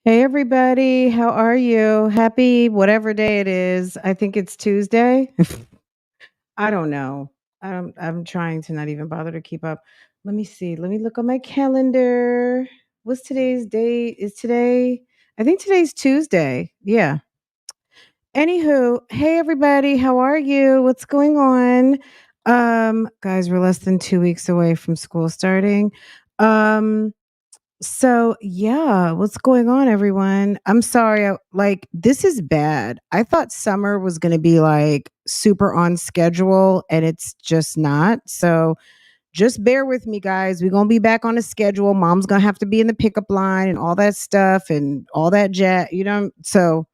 Hey everybody, how are you? Happy whatever day it is. I think it's Tuesday. I don't know. I'm trying to not even bother to keep up. Let me see. Let me look on my calendar. What's today's date? Is today? I think today's Tuesday. Yeah. Anywho, hey everybody, how are you? What's going on? Guys, we're less than 2 weeks away from school starting. Um so yeah, what's going on, everyone? I'm sorry. This is bad. I thought summer was going to be like super on schedule, and it's just not. So just bear with me, guys. We're gonna be back on a schedule. Mom's gonna have to be in the pickup line and all that stuff and all that jet. So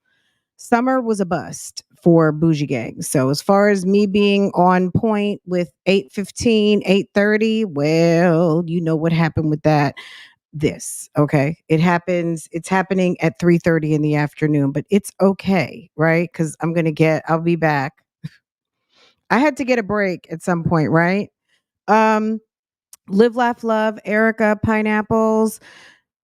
summer was a bust for Bougie Gang. So as far as me being on point with 8:15, 8:30, well, you know what happened with that. It's happening at 3:30 in the afternoon, but it's okay, right? Because I'll be back. I had to get a break at some point, right? Um, Live, laugh, love, Erica, pineapples.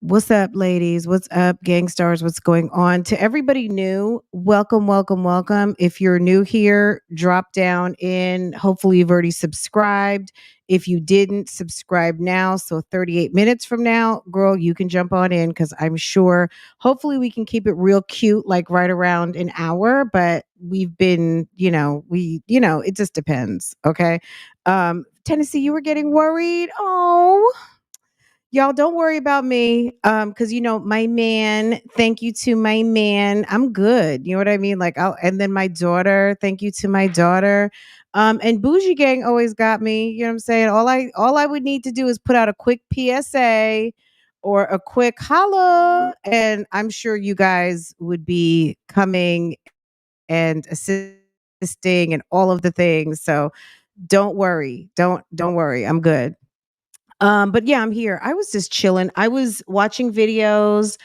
What's up, ladies? What's up, gangsters? What's going on? To everybody new, welcome, welcome, welcome. If you're new here, drop down in. Hopefully, you've already subscribed. If you didn't, subscribe now. So 38 minutes from now, girl, you can jump on in because I'm sure, hopefully, we can keep it real cute, like right around an hour. But we've been, it just depends. Okay. Tennessee, you were getting worried. Oh, y'all don't worry about me. Because my man, thank you to my man. I'm good. You know what I mean? And then my daughter, thank you to my daughter. And Bougie Gang always got me. You know what I'm saying? All I would need to do is put out a quick PSA or a quick holla, and I'm sure you guys would be coming and assisting and all of the things. So don't worry. Don't worry. I'm good. But yeah, I'm here. I was just chilling. I was watching videos.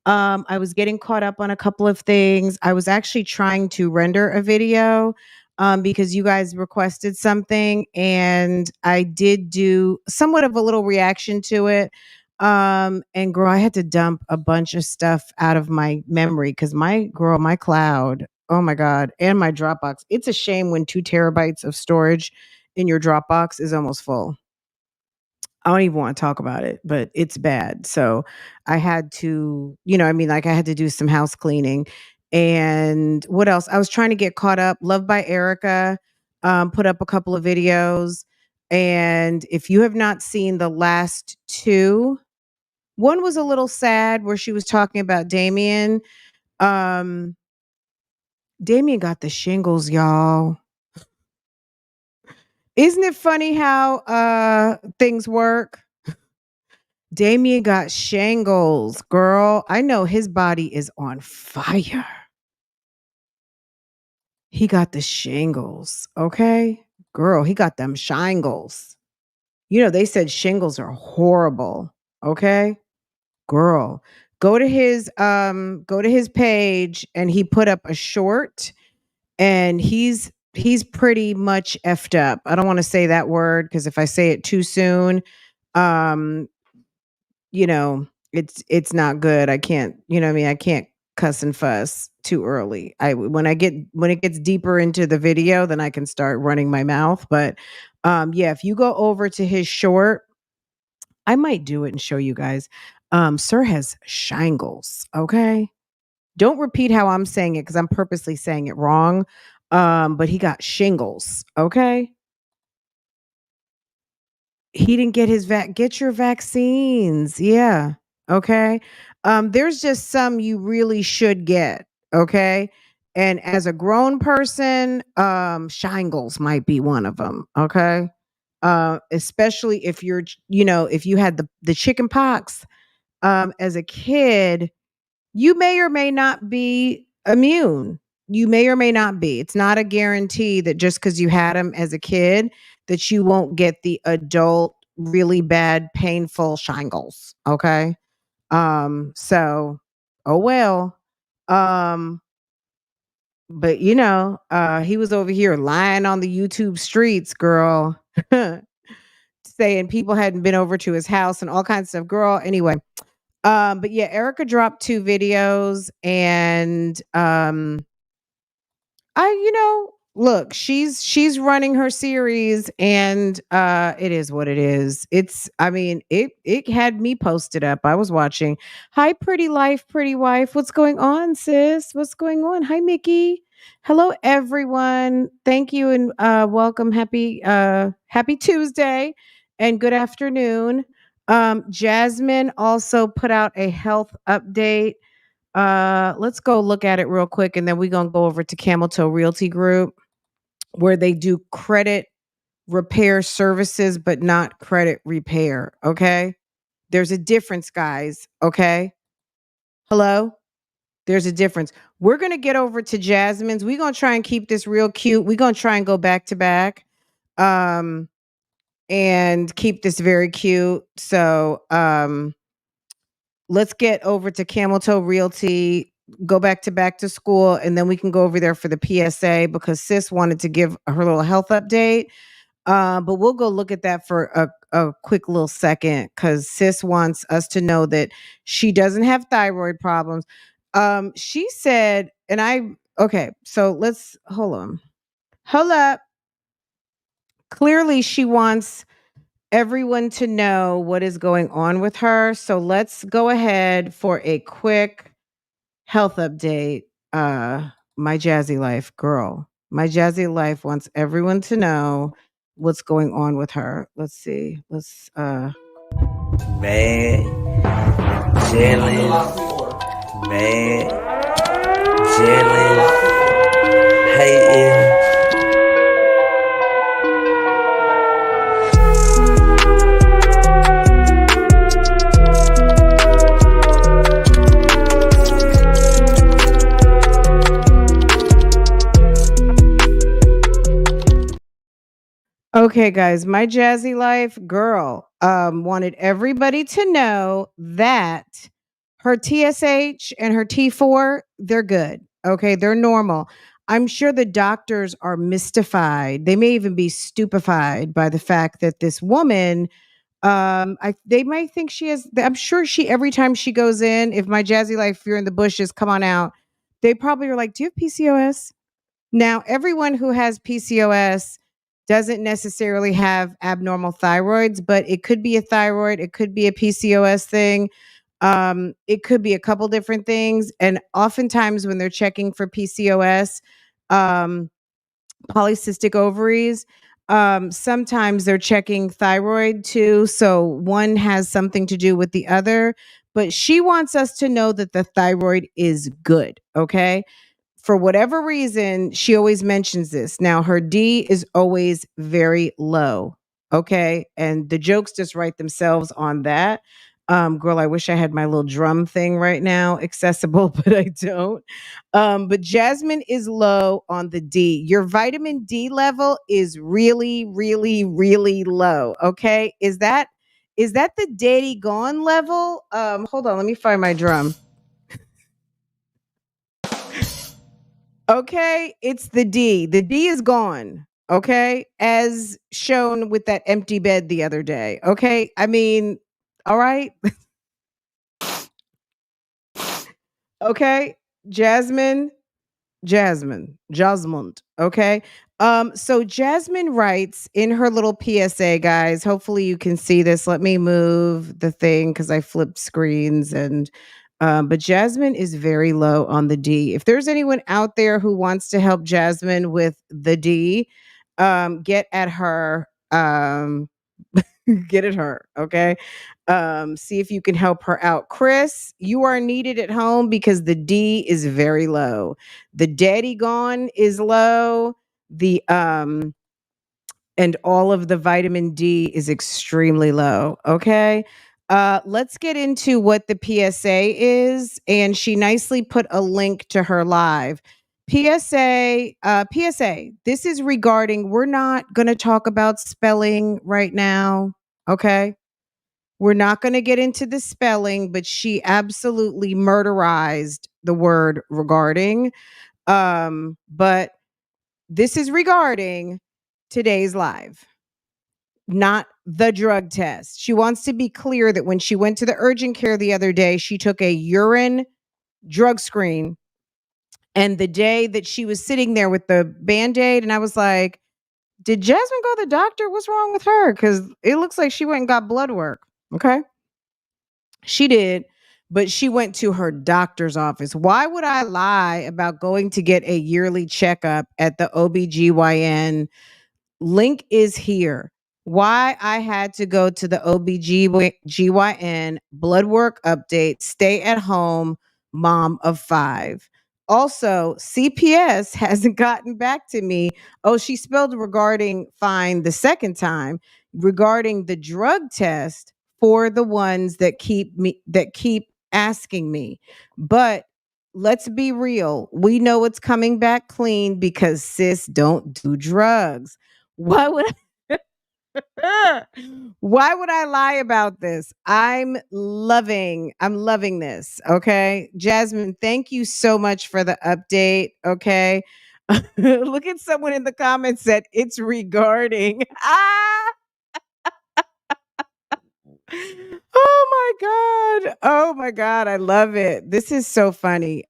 I was getting caught up on a couple of things. I was actually trying to render a video because you guys requested something, and I did do somewhat of a little reaction to it. And girl, I had to dump a bunch of stuff out of my memory because my cloud, oh my God, and my Dropbox. It's a shame when 2 terabytes of storage in your Dropbox is almost full. I don't even want to talk about it, but it's bad. So I had to, I had to do some house cleaning. And what else? I was trying to get caught up. Love by Erica put up a couple of videos. And if you have not seen the last two, one was a little sad where she was talking about Damien. Um, Damien got the shingles, y'all. Isn't it funny how things work? Damien got shingles, girl. I know his body is on fire. He got the shingles, okay? Girl, he got them shingles. They said shingles are horrible, okay? Girl, go to his page, and he put up a short, and he's pretty much effed up. I don't want to say that word because if I say it too soon, um it's not good. I can't, what I mean, I can't cuss and fuss too early. When it gets deeper into the video, then I can start running my mouth. But yeah, if you go over to his short, I might do it and show you guys. Sir has shingles, okay? Don't repeat how I'm saying it because I'm purposely saying it wrong. But he got shingles, okay? He didn't get get your vaccines. Yeah. Okay. There's just some you really should get. Okay. And as a grown person, shingles might be one of them. Okay. Especially if if you had the chicken pox as a kid, you may or may not be immune. You may or may not be. It's not a guarantee that just because you had them as a kid that you won't get the adult really bad painful shingles. Okay. So oh well. Um but he was over here lying on the YouTube streets, girl. Saying people hadn't been over to his house and all kinds of stuff. Girl, anyway, But yeah, Erica dropped 2 videos and look, she's running her series and it is what it is. It had me posted up. I was watching. Hi, pretty life, pretty wife. What's going on, sis? What's going on? Hi, Mickey. Hello, everyone. Thank you and welcome. Happy Tuesday and good afternoon. Jasmine also put out a health update. Let's go look at it real quick and then we're gonna go over to Camel Toe Realty Group where they do credit repair services, but not credit repair. Okay. There's a difference, guys. Okay. Hello? There's a difference. We're going to get over to Jasmine's. We're going to try and keep this real cute. We're going to try and go back to back and keep this very cute. So let's get over to Camel Toe Realty, go back to school, and then we can go over there for the PSA because sis wanted to give her little health update. But we'll go look at that for a quick little second because sis wants us to know that she doesn't have thyroid problems. She said, okay, so let's hold on. Hold up. Clearly, she wants everyone to know what is going on with her. So let's go ahead for a quick health update. My Jazzy Life girl. My Jazzy Life wants everyone to know what's going on with her. Let's see. Mad, jealous, mad, jealous, hating. Okay, guys, my Jazzy Life girl wanted everybody to know that her TSH and her T4, they're good. Okay, they're normal. I'm sure the doctors are mystified. They may even be stupefied by the fact that this woman, they might think she has. I'm sure she every time she goes in, if my Jazzy Life, you're in the bushes, come on out. They probably are like, "Do you have PCOS?" Now, everyone who has PCOS doesn't necessarily have abnormal thyroids, but it could be a thyroid, it could be a PCOS thing. It could be a couple different things. And oftentimes, when they're checking for PCOS, um, polycystic ovaries, sometimes they're checking thyroid too. So one has something to do with the other. But she wants us to know that the thyroid is good. Okay, for whatever reason, she always mentions this. Now, her D is always very low. Okay. And the jokes just write themselves on that. Girl, I wish I had my little drum thing right now accessible, but I don't. But Jasmine is low on the D. Your vitamin D level is really, really, really low. Okay. Is that the Deddy gone level? Hold on, let me find my drum. Okay, it's the D. The D is gone. Okay, as shown with that empty bed the other day. Okay, all right. Okay, Jasmine, Jasmine. Okay. So Jasmine writes in her little PSA, guys. Hopefully you can see this. Let me move the thing because I flipped screens and but Jasmine is very low on the D. If there's anyone out there who wants to help Jasmine with the D, get at her. Get at her. Okay. See if you can help her out. Chris, you are needed at home because the D is very low. The Daddy gone is low. The and all of the vitamin D is extremely low. Okay. Let's get into what the PSA is. And she nicely put a link to her live. PSA, this is regarding, we're not going to talk about spelling right now. Okay. We're not going to get into the spelling, but she absolutely murderized the word regarding. But this is regarding today's live, not the drug test. She wants to be clear that when she went to the urgent care the other day, she took a urine drug screen. And the day that she was sitting there with the Band-Aid, and I was like, did Jasmine go to the doctor? What's wrong with her? Because it looks like she went and got blood work. Okay. She did, but she went to her doctor's office. Why would I lie about going to get a yearly checkup at the OBGYN? Link is here. Why I had to go to the OBGYN blood work update, stay at home, mom of 5. Also, CPS hasn't gotten back to me. Oh, she spelled regarding fine the second time regarding the drug test for the ones that keep asking me. But let's be real. We know it's coming back clean because sis don't do drugs. Why would why would I lie about this? I'm loving this. Okay. Jasmine, thank you so much for the update. Okay. Look at someone in the comments that it's regarding. Ah, oh my God. Oh my God. I love it. This is so funny.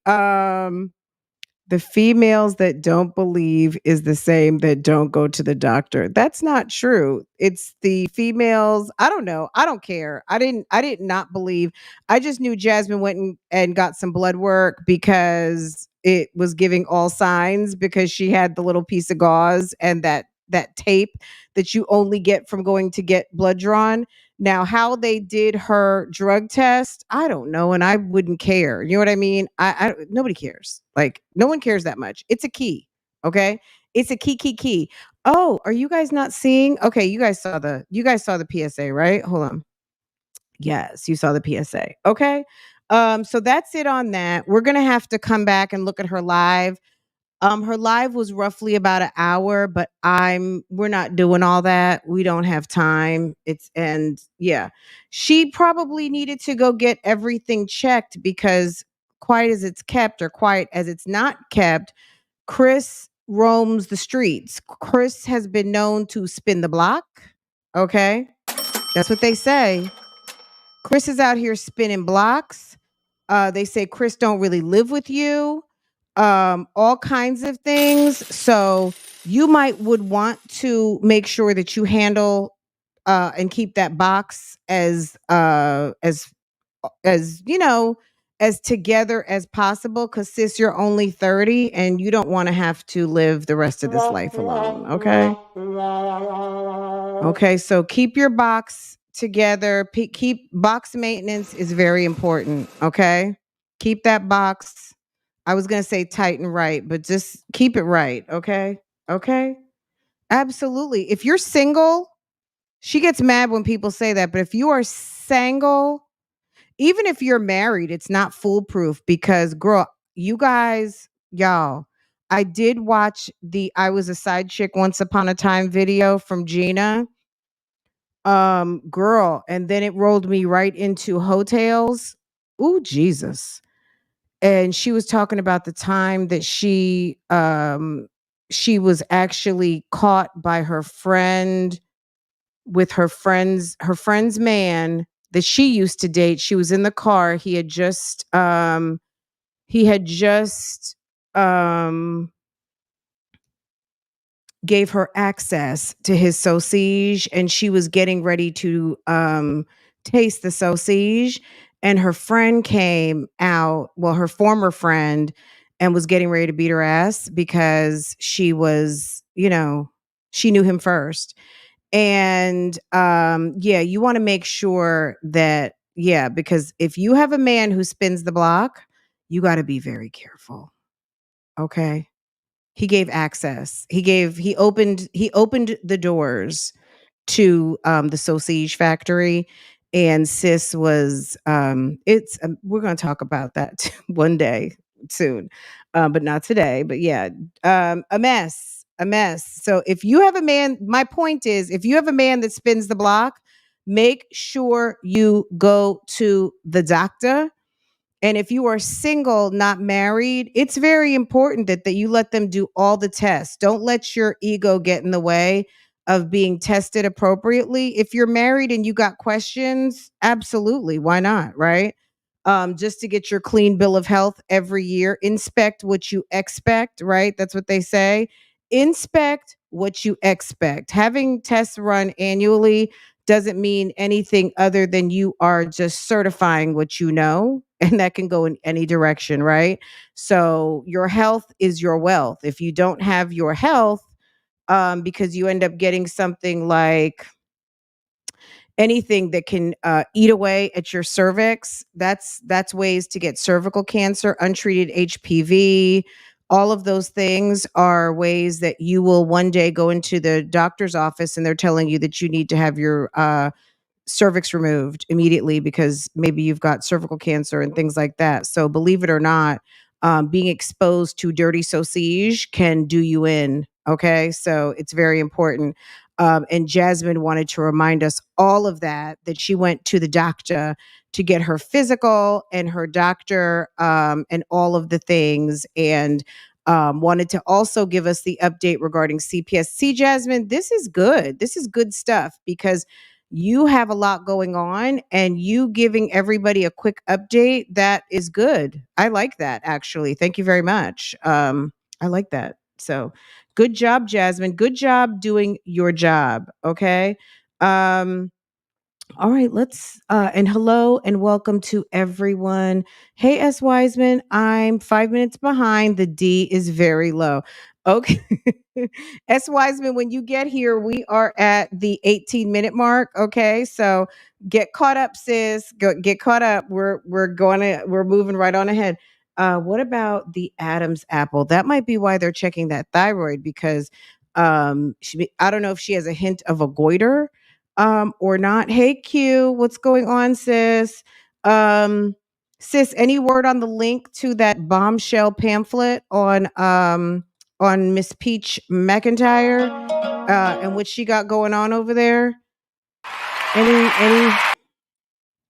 The females that don't believe is the same that don't go to the doctor. That's not true. It's the females. I don't know. I don't care. I did not believe. I just knew Jasmine went and got some blood work because it was giving all signs because she had the little piece of gauze and that tape that you only get from going to get blood drawn. Now, how they did her drug test, I don't know, and I wouldn't care. You know what I mean? I nobody cares. Like no one cares that much. It's a key, okay? It's a key. Oh, are you guys not seeing? Okay, you guys saw the PSA, right? Hold on. Yes, you saw the PSA. Okay. So that's it on that. We're gonna have to come back and look at her live. Her live was roughly about an hour, but we're not doing all that. We don't have time. And yeah, she probably needed to go get everything checked because quiet as it's kept or quiet as it's not kept, Chris roams the streets. Chris has been known to spin the block. Okay. That's what they say. Chris is out here spinning blocks. They say Chris don't really live with you. All kinds of things. So you might would want to make sure that you handle and keep that box as as together as possible because sis you're only 30 and you don't want to have to live the rest of this life alone. Okay, so keep your box together. Keep box maintenance is very important. Okay, keep that box. I was gonna say tight and right, but just keep it right. Okay, absolutely. If you're single, she gets mad when people say that, but if you are single, even if you're married, it's not foolproof because girl, you guys, y'all, I did watch the I was a side chick once upon a time video from Gina. Girl, and then it rolled me right into hotels. Ooh, Jesus. And she was talking about the time that she was actually caught by her friend with her friend's man that she used to date. She was in the car. He had just gave her access to his sausage and she was getting ready to taste the sausage and her friend came out, well her former friend, and was getting ready to beat her ass because she knew him first. And yeah, you want to make sure that, yeah, because if you have a man who spins the block, you got to be very careful. Okay. He gave access. He opened the doors to the sausage factory, and sis was it's we're going to talk about that one day soon, but not today. But yeah, a mess. So if you have a man, my point is, if you have a man that spins the block, make sure you go to the doctor. And if you are single, not married, it's very important that you let them do all the tests. Don't let your ego get in the way of being tested appropriately. If you're married and you got questions, absolutely, why not, right? Just to get your clean bill of health every year. Inspect what you expect, right? That's what they say. Inspect what you expect. Having tests run annually doesn't mean anything other than you are just certifying what you know, and that can go in any direction, right? So your health is your wealth. If you don't have your health, because you end up getting something like anything that can eat away at your cervix. That's ways to get cervical cancer, untreated HPV. All of those things are ways that you will one day go into the doctor's office and they're telling you that you need to have your cervix removed immediately because maybe you've got cervical cancer and things like that. So believe it or not, being exposed to dirty sausage can do you in. Okay, so it's very important. And Jasmine wanted to remind us all of that she went to the doctor to get her physical and her doctor and all of the things. And wanted to also give us the update regarding CPS. See, Jasmine, this is good. This is good stuff because you have a lot going on and you giving everybody a quick update, that is good. I like that, actually. Thank you very much. I like that. So good job, Jasmine. Good job doing your job. Okay. um all right, let's and hello and welcome to everyone. Hey, S Wiseman, I'm 5 minutes behind. The D is very low. Okay. S Wiseman, when you get here, we are at the 18-minute mark. Okay, so get caught up, sis. Get caught up. We're moving right on ahead. What about the Adam's apple? That might be why they're checking that thyroid because I don't know if she has a hint of a goiter or not. Hey Q, what's going on, sis? Um, sis, any word on the link to that bombshell pamphlet on Miss Peach McIntyre and what she got going on over there? Any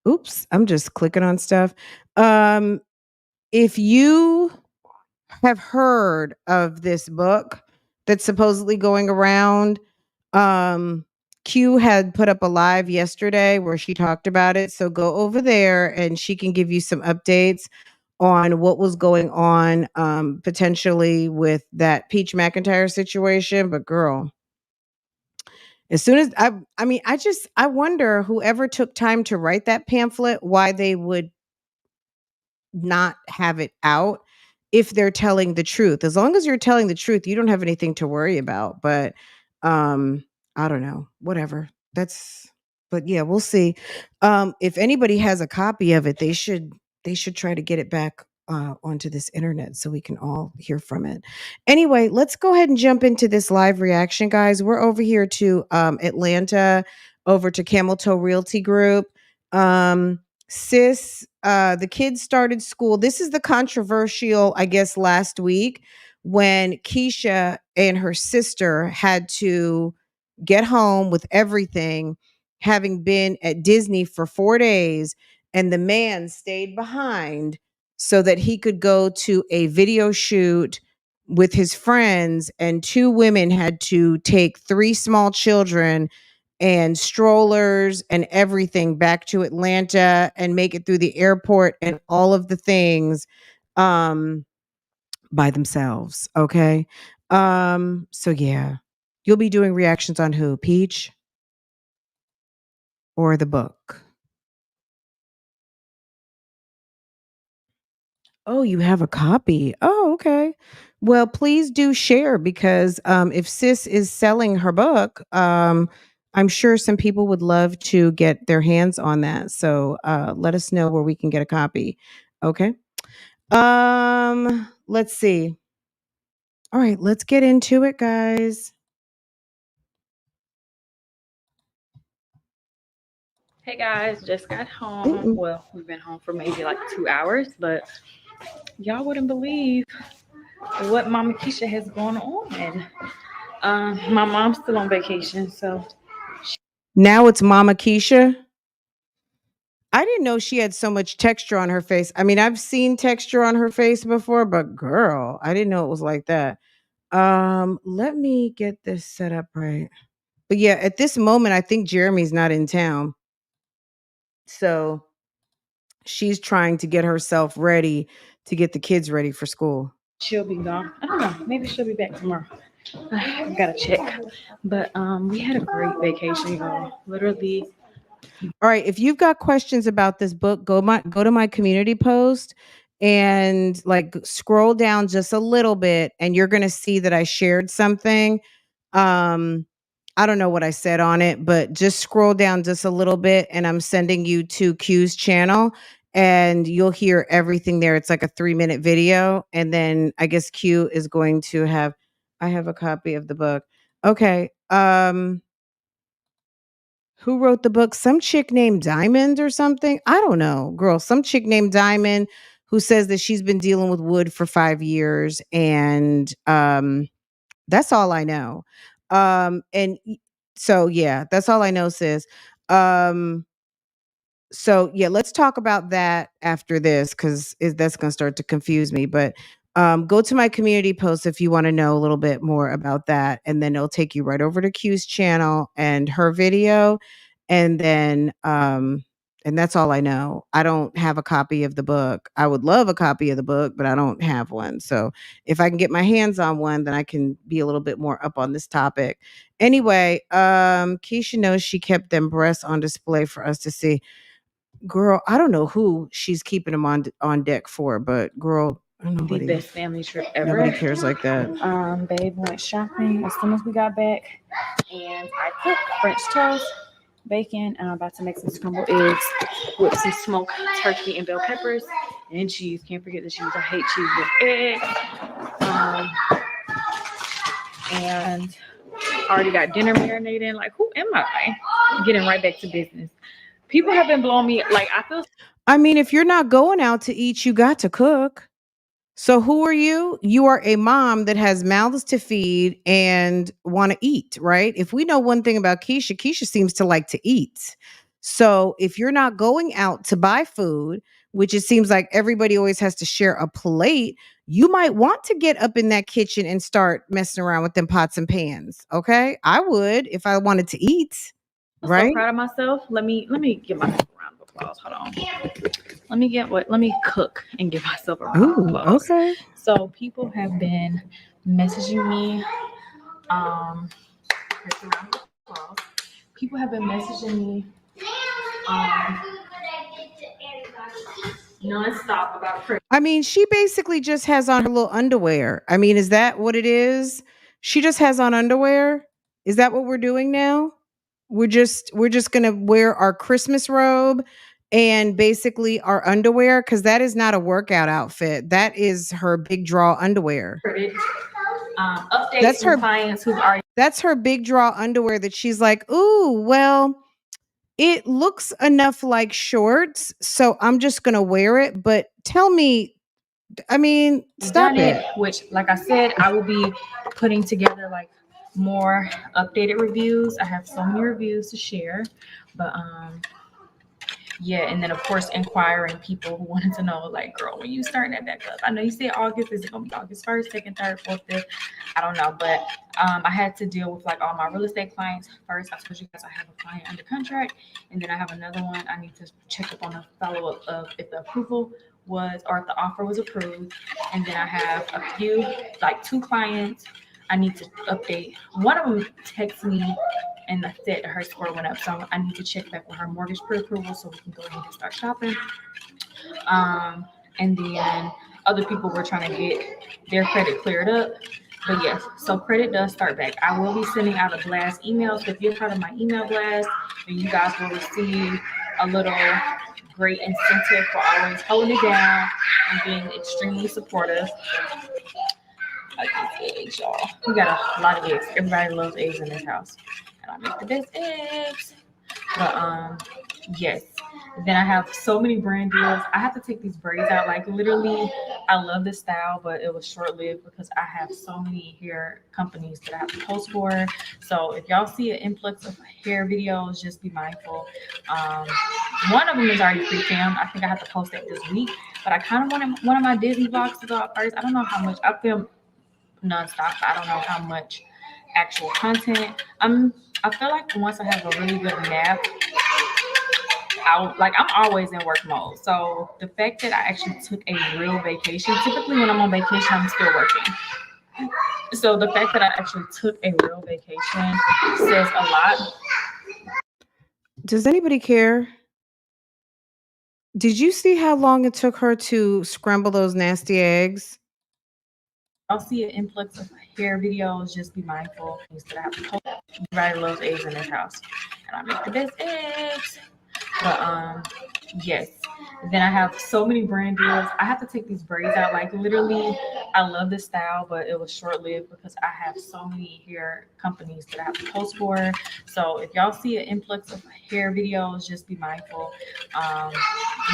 oops, I'm just clicking on stuff. Um, if you have heard of this book that's supposedly going around. Q had put up a live yesterday where she talked about it. So go over there and she can give you some updates on what was going on potentially with that Peach McIntyre situation. But girl, as soon as I mean, I wonder whoever took time to write that pamphlet, why they would not have it out if they're telling the truth. As long as you're telling the truth, you don't have anything to worry about. But um I don't know, whatever. That's but yeah, we'll see. If anybody has a copy of it, they should try to get it back onto this internet so we can all hear from it. Anyway, let's go ahead and jump into this live reaction, guys. We're over here to Atlanta, over to Camel Toe Realty Group. Sis, the kids started school. This is the controversial, I guess, last week when Keisha and her sister had to get home with everything, having been at Disney for 4 days, and the man stayed behind so that he could go to a video shoot with his friends, and two women had to take three small children and strollers and everything back to Atlanta and make it through the airport and all of the things um by themselves. Okay. So yeah. You'll be doing reactions on who? Peach or the book? Oh, you have a copy. Oh, okay. Well, please do share because if Sis is selling her book, I'm sure some people would love to get their hands on that. So let us know where we can get a copy. Okay. Let's see. All right, let's get into it, guys. Hey guys, just got home. Mm-mm. Well, we've been home for maybe like 2 hours, but y'all wouldn't believe what Mama Keisha has going on. My mom's still on vacation, so Now it's Mama Keisha. I didn't know she had so much texture on her face. I mean, I've seen texture on her face before, but girl, I didn't know it was like that. Let me get this set up right. But yeah, at this moment, I think Jeremy's not in town. So she's trying to get herself ready to get the kids ready for school. She'll be gone. I don't know. Maybe she'll be back tomorrow. I gotta check. But we had a great vacation, y'all. Literally. All right, if you've got questions about this book, go to my community post and like scroll down just a little bit and you're going to see that I shared something. I don't know what I said on it, but just scroll down just a little bit and I'm sending you to Q's channel and you'll hear everything there. It's like a 3-minute video and then I guess Q is going to have I have a copy of the book. Okay. Who wrote the book? Some chick named Diamond or something? I don't know. Girl, some chick named Diamond who says that she's been dealing with wood for 5 years and that's all I know. So yeah, that's all I know, sis. Um so yeah, let's talk about that after this because that's going to start to confuse me. But go to my community post if you want to know a little bit more about that, and then it'll take you right over to Q's channel and her video, and then and that's all I know. I don't have a copy of the book. I would love a copy of the book, but I don't have one. So if I can get my hands on one, then I can be a little bit more up on this topic. Anyway, Keisha knows she kept them breasts on display for us to see. Girl, I don't know who she's keeping them on deck for, but girl, The best family trip ever. nobody cares like that. Babe went shopping as soon as we got back, and I cooked French toast, bacon, and I'm about to make some scrambled eggs with some smoked turkey and bell peppers and cheese. Can't forget the cheese. I hate cheese with eggs. And I already got dinner marinated. Like, who am I? Getting right back to business. People have been blowing me. Like, I mean, if you're not going out to eat, you got to cook. So who are you? You are a mom that has mouths to feed and want to eat, right? If we know one thing about Keisha, Keisha seems to like to eat. So if you're not going out to buy food, which it seems like everybody always has to share a plate, you might want to get up in that kitchen and start messing around with them pots and pans. Okay? I would if I wanted to eat. I'm Right? so proud of myself. Let me give myself a round of applause. Hold on. Let me cook and give myself a round of applause. Okay. So people have been messaging me. Here's a round of applause. People have been messaging me nonstop about Christmas. I mean, she basically just has on her little underwear. I mean, is that what it is? She just has on underwear? Is that what we're doing now? We're just going to wear our Christmas robe and basically our underwear cuz that is not a workout outfit. That is her big draw underwear. Updates That's her clients who've already. That's her big draw underwear that she's like, "Ooh, well, it looks enough like shorts, so I'm just going to wear it, but tell me, I mean, stop it." Which, like I said, I will be putting together like more updated reviews. I have so many reviews to share, but yeah, and then of course inquiring people who wanted to know, like, girl, when you starting that back up? I know you say August. Is it gonna be August 1st, 2nd, 3rd, 4th, 5th? I don't know, but I had to deal with like all my real estate clients first. I told you guys I have a client under contract, and then I have another one. I need to check up on the follow up of if the approval was or if the offer was approved, and then I have a few, like 2 clients I need to update. One of them texted me and said that her score went up, so I need to check back with her mortgage pre-approval so we can go ahead and start shopping. And then other people were trying to get their credit cleared up. But yes, so credit does start back. I will be sending out a blast email. So if you're part of my email blast, then you guys will receive a little great incentive for always holding it down and being extremely supportive. Like these eggs, y'all. We got a lot of eggs. Everybody loves eggs in this house. And I make the best eggs. But yes. Then I have so many brand deals. I have to take these braids out. Like literally, I love this style, but it was short-lived because I have so many hair companies that I have to post for. So if y'all see an influx of hair videos, just be mindful. One of them is already pre-filmed. I think I have to post it this week. But I kind of wanted one of my Disney vlogs to go out first. I don't know how much. I film nonstop. I don't know how much actual content. I'm I feel like once I have a really good nap, I'm always in work mode. So the fact that I actually took a real vacation, typically when I'm on vacation, I'm still working. So the fact that I actually took a real vacation says a lot. Does anybody care? Did you see how long it took her to scramble those nasty eggs? I'll see an influx of hair videos. Just be mindful things that I have to post. Everybody loves eggs in this house, and I make the best eggs. But yes. Then I have so many brand deals. I have to take these braids out. Like literally, I love this style, but it was short lived because I have so many hair companies that I have to post for. So if y'all see an influx of hair videos, just be mindful. Um,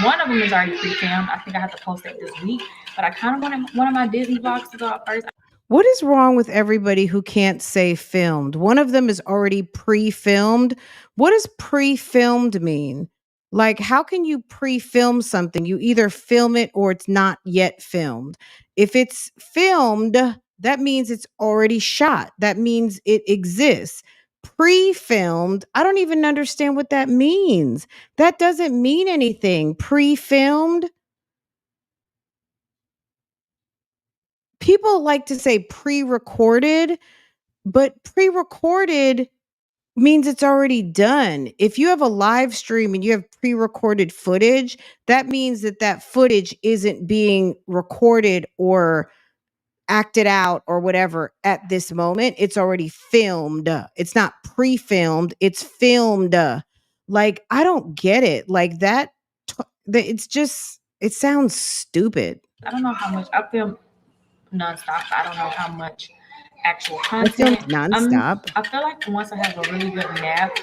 one of them is already pre-filmed. I think I have to post that this week. But I kind of wanted one of my Disney vlogs to go out first. What is wrong with everybody who can't say filmed? One of them is already pre-filmed. What does pre-filmed mean? Like, how can you pre-film something? You either film it or it's not yet filmed. If it's filmed, that means it's already shot. That means it exists. Pre-filmed, I don't even understand what that means. That doesn't mean anything. Pre-filmed. People like to say pre-recorded, but pre-recorded means it's already done. If you have a live stream and you have pre-recorded footage, that means that that footage isn't being recorded or acted out or whatever at this moment. It's already filmed. It's not pre-filmed, it's filmed. Like, I don't get it. Like that it's just, it sounds stupid. I don't know how much I film nonstop. I don't know how much actual I filmed content. nonstop. I feel like once I have a really good nap,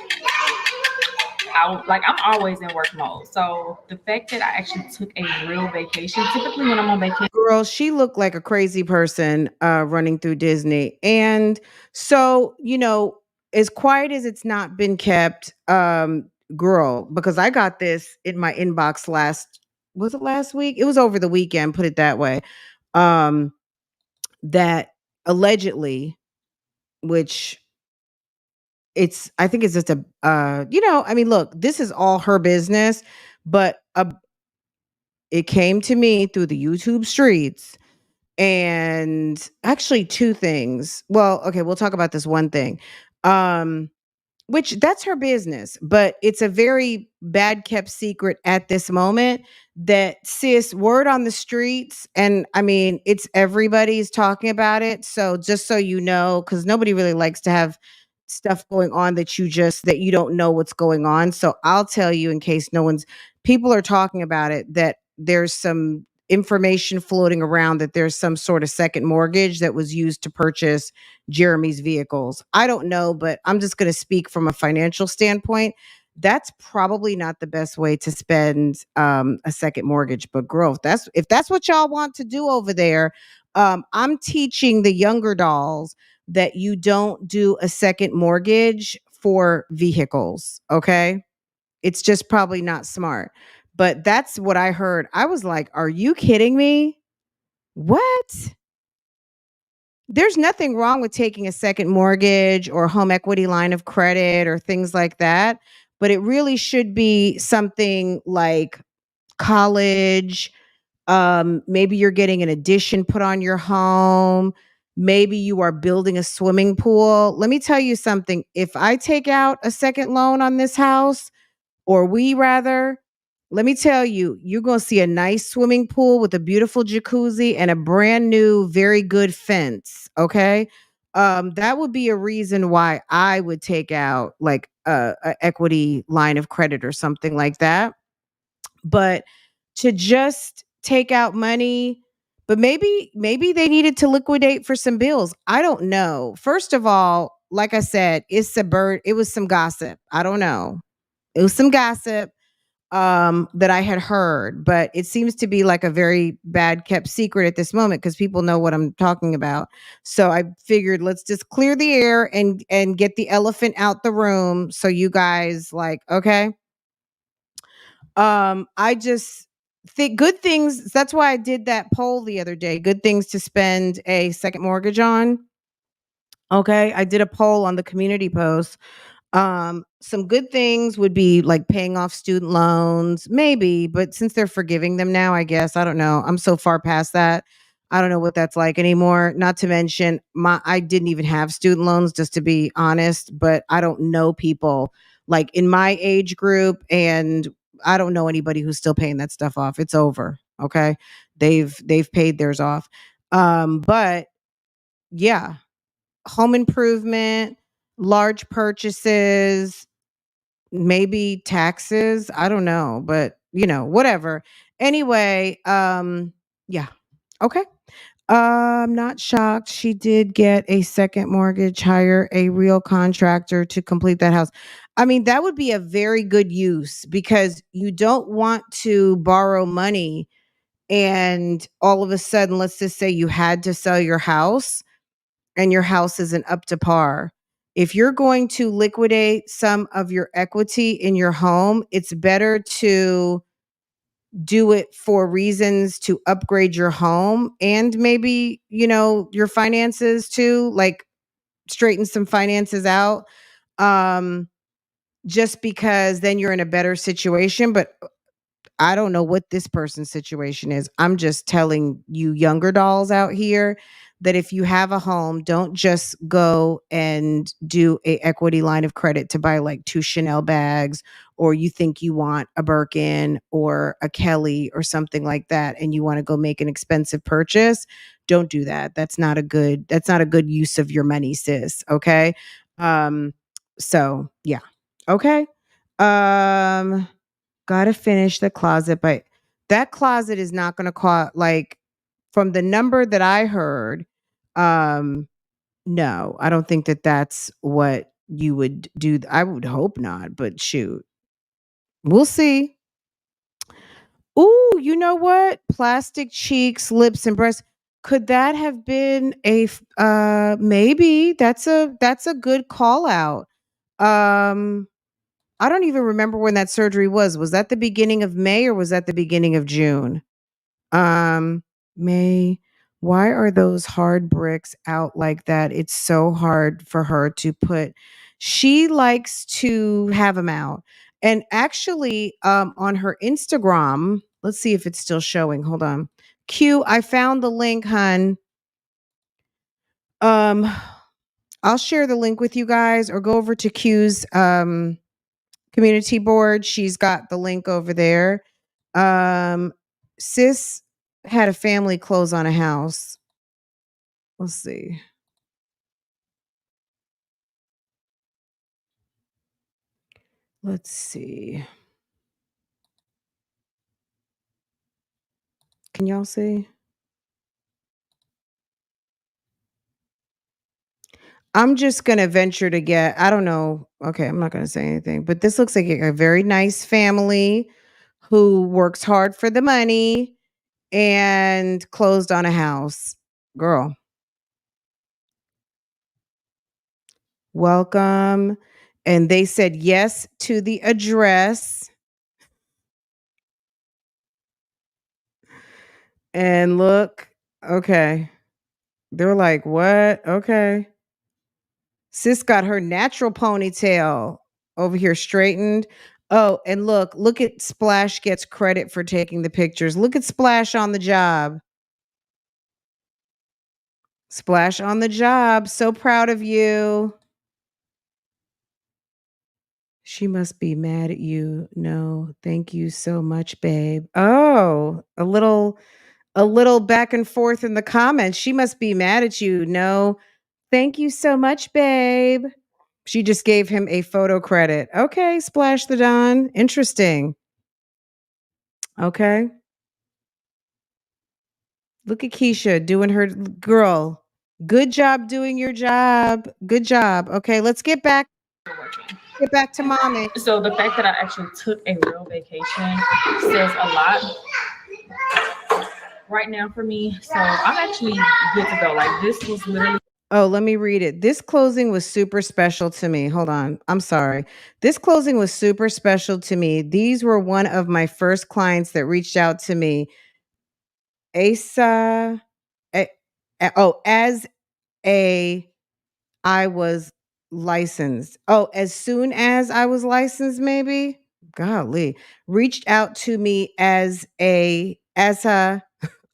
I'm always in work mode. So the fact that I actually took a real vacation, typically when I'm on vacation, Girl, she looked like a crazy person running through Disney. And so, as quiet as it's not been kept, girl, because I got this in my inbox was it last week? It was over the weekend, put it that way. Um, that allegedly, which I think it's just I mean, look, this is all her business, but it came to me through the YouTube streets. And actually two things. Well, okay, we'll talk about this one thing. Um which that's her business, but it's a very bad kept secret at this moment that sis, word on the streets, and I mean it's everybody's talking about it. So just so you know, because nobody really likes to have stuff going on that you don't know what's going on. So I'll tell you in case no one's people are talking about it, that there's some information floating around that there's some sort of second mortgage that was used to purchase Jeremy's vehicles. I don't know, but I'm just going to speak from a financial standpoint. That's probably not the best way to spend a second mortgage. But girl, if that's what y'all want to do over there, I'm teaching the younger dolls that you don't do a second mortgage for vehicles. Okay, it's just probably not smart. But that's what I heard. I was like, "Are you kidding me? What?" There's nothing wrong with taking a second mortgage or home equity line of credit or things like that, but it really should be something like college. Maybe you're getting an addition put on your home. Maybe you are building a swimming pool. Let me tell you something. If I take out a second loan on this house, or we rather, let me tell you, you're going to see a nice swimming pool with a beautiful jacuzzi and a brand new, very good fence. Okay. That would be a reason why I would take out like a equity line of credit or something like that. But to just take out money, but maybe they needed to liquidate for some bills. I don't know. First of all, like I said, it was some gossip. I don't know. It was some gossip that I had heard, but it seems to be like a very bad kept secret at this moment because people know what I'm talking about. So I figured let's just clear the air and get the elephant out the room. So you guys like, okay. I just think good things. That's why I did that poll the other day. Good things to spend a second mortgage on. Okay. I did a poll on the community post. Some good things would be like paying off student loans, maybe, but since they're forgiving them now, I guess, I don't know. I'm so far past that. I don't know what that's like anymore. Not to mention I didn't even have student loans, just to be honest, but I don't know people like in my age group, and I don't know anybody who's still paying that stuff off. It's over. Okay. They've paid theirs off. But yeah, home improvement, large purchases, maybe taxes, I don't know, but whatever. Anyway, yeah. Okay. I'm not shocked. She did get a second mortgage, hire a real contractor to complete that house. I mean, that would be a very good use because you don't want to borrow money and all of a sudden, let's just say you had to sell your house and your house isn't up to par. If you're going to liquidate some of your equity in your home, it's better to do it for reasons to upgrade your home and maybe, your finances too, like straighten some finances out. Um, just because then you're in a better situation. But I don't know what this person's situation is. I'm just telling you younger dolls out here that if you have a home, don't just go and do a equity line of credit to buy like 2 Chanel bags, or you think you want a Birkin or a Kelly or something like that and you want to go make an expensive purchase. Don't do that. That's not a good use of your money, sis, okay? Um so yeah. Okay. Um Gotta finish the closet, but that closet is not gonna cost like from the number that I heard, um, no, I don't think that that's what you would do. I would hope not, but shoot. We'll see. Ooh, you know what? Plastic cheeks, lips, and breasts. Could that have been maybe that's a good call out. Um, I don't even remember when that surgery was. Was that the beginning of May or was that the beginning of June? Um, May. Why are those hard bricks out like that? It's so hard for her to put. She likes to have them out. And actually, on her Instagram, let's see if it's still showing. Hold on. Q, I found the link, hun. Um, I'll share the link with you guys or go over to Q's community board. She's got the link over there. Um, Sis had a family close on a house. Let's see. Let's see. Can y'all see? I'm just gonna venture to get. I don't know. Okay, I'm not gonna say anything. But this looks like a very nice family who works hard for the money and closed on a house. Girl, welcome. And they said yes to the address. And look, okay. They're like, "What? Okay." Sis got her natural ponytail over here straightened. Oh, and look at Splash gets credit for taking the pictures. Look at Splash on the job. Splash on the job. So proud of you. She must be mad at you. No, thank you so much, babe. Oh, a little back and forth in the comments. She must be mad at you. No, thank you so much, babe. She just gave him a photo credit. Okay, Splash the Don. Interesting. Okay. Look at Keisha doing her girl. Good job doing your job. Good job. Okay, let's get back to mommy. So the fact that I actually took a real vacation says a lot right now for me. So I'm actually good to go. Like this was literally. Oh, let me read it. This closing was super special to me. Hold on. I'm sorry. This closing was super special to me. These were one of my first clients that reached out to me. Asa, as a I was licensed. Oh, as soon as I was licensed, maybe. Golly, reached out to me as I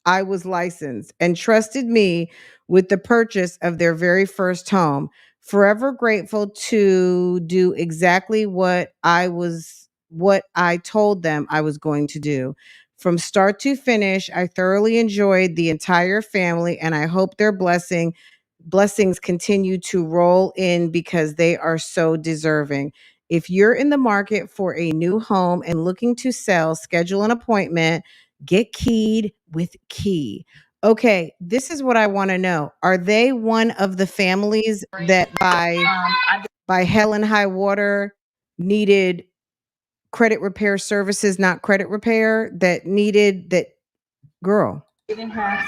was licensed and trusted me with the purchase of their very first home. Forever grateful to do exactly what I told them I was going to do. From start to finish, I thoroughly enjoyed the entire family and I hope their blessings continue to roll in because they are so deserving. If you're in the market for a new home and looking to sell, schedule an appointment, get keyed with Key. Okay, this is what I want to know. Are they one of the families that by hell and high water needed credit repair services, not credit repair, that needed that girl? Didn't have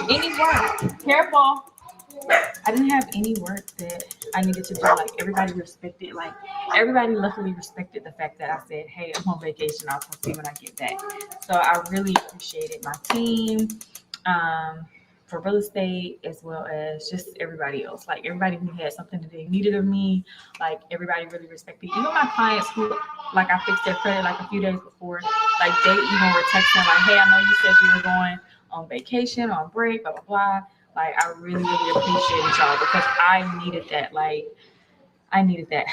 any work. Careful. I didn't have any work that I needed to do. Like everybody respected, like everybody luckily respected the fact that I said, "Hey, I'm on vacation. I'll come see when I get back." So I really appreciated my team for real estate as well as just everybody else. Like everybody who had something that they needed of me, like everybody really respected. Even my clients who, like I fixed their credit like a few days before, like they even were texting like, "Hey, I know you said you were going on vacation, on break, blah blah blah." Like I really, really appreciated y'all because I needed that. Like I needed that.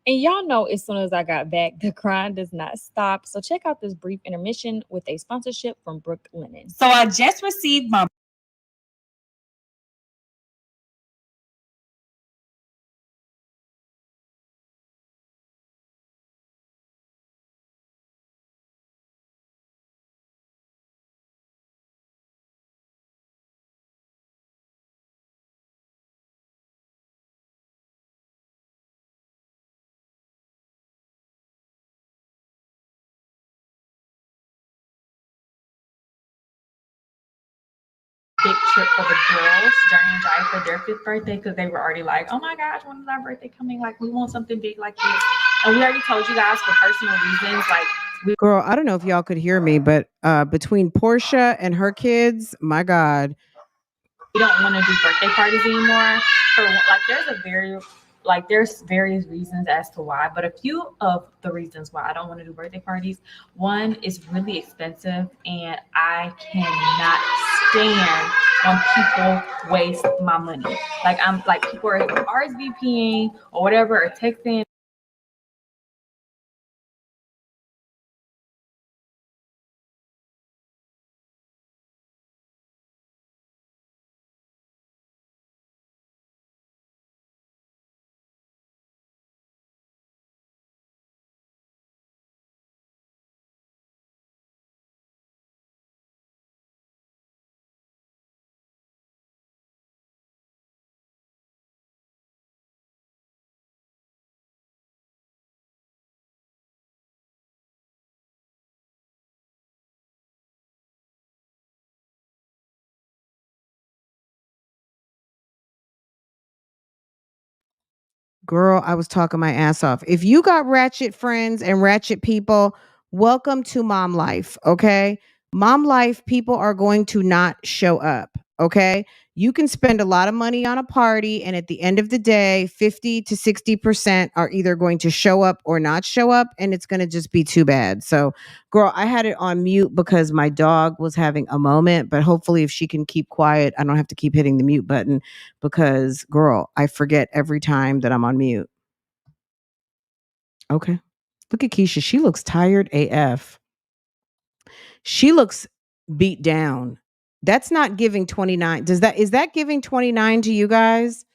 And y'all know as soon as I got back, the grind does not stop. So check out this brief intermission with a sponsorship from Brook Linen. So I just received my big trip for the girls, Journey and Jai, for their 5th birthday because they were already like, "Oh my gosh, when is our birthday coming? Like we want something big like this." And we already told you guys for personal reasons, like Girl, I don't know if y'all could hear me, but between Portia and her kids, my God. we don't want to do birthday parties anymore. There's various reasons as to why, but a few of the reasons why I don't want to do birthday parties. One is really expensive, and I cannot stand when people waste my money. Like I'm like people are RSVPing or whatever or texting. Girl, I was talking my ass off. If you got ratchet friends and ratchet people, welcome to mom life, okay? Mom life, people are going to not show up, okay? You can spend a lot of money on a party, and at the end of the day, 50 to 60% are either going to show up or not show up, and it's going to just be too bad. So, girl, I had it on mute because my dog was having a moment, but hopefully, if she can keep quiet, I don't have to keep hitting the mute button because, girl, I forget every time that I'm on mute. Okay. Look at Keisha. She looks tired AF. She looks beat down. That's not giving 29. Is that giving 29 to you guys?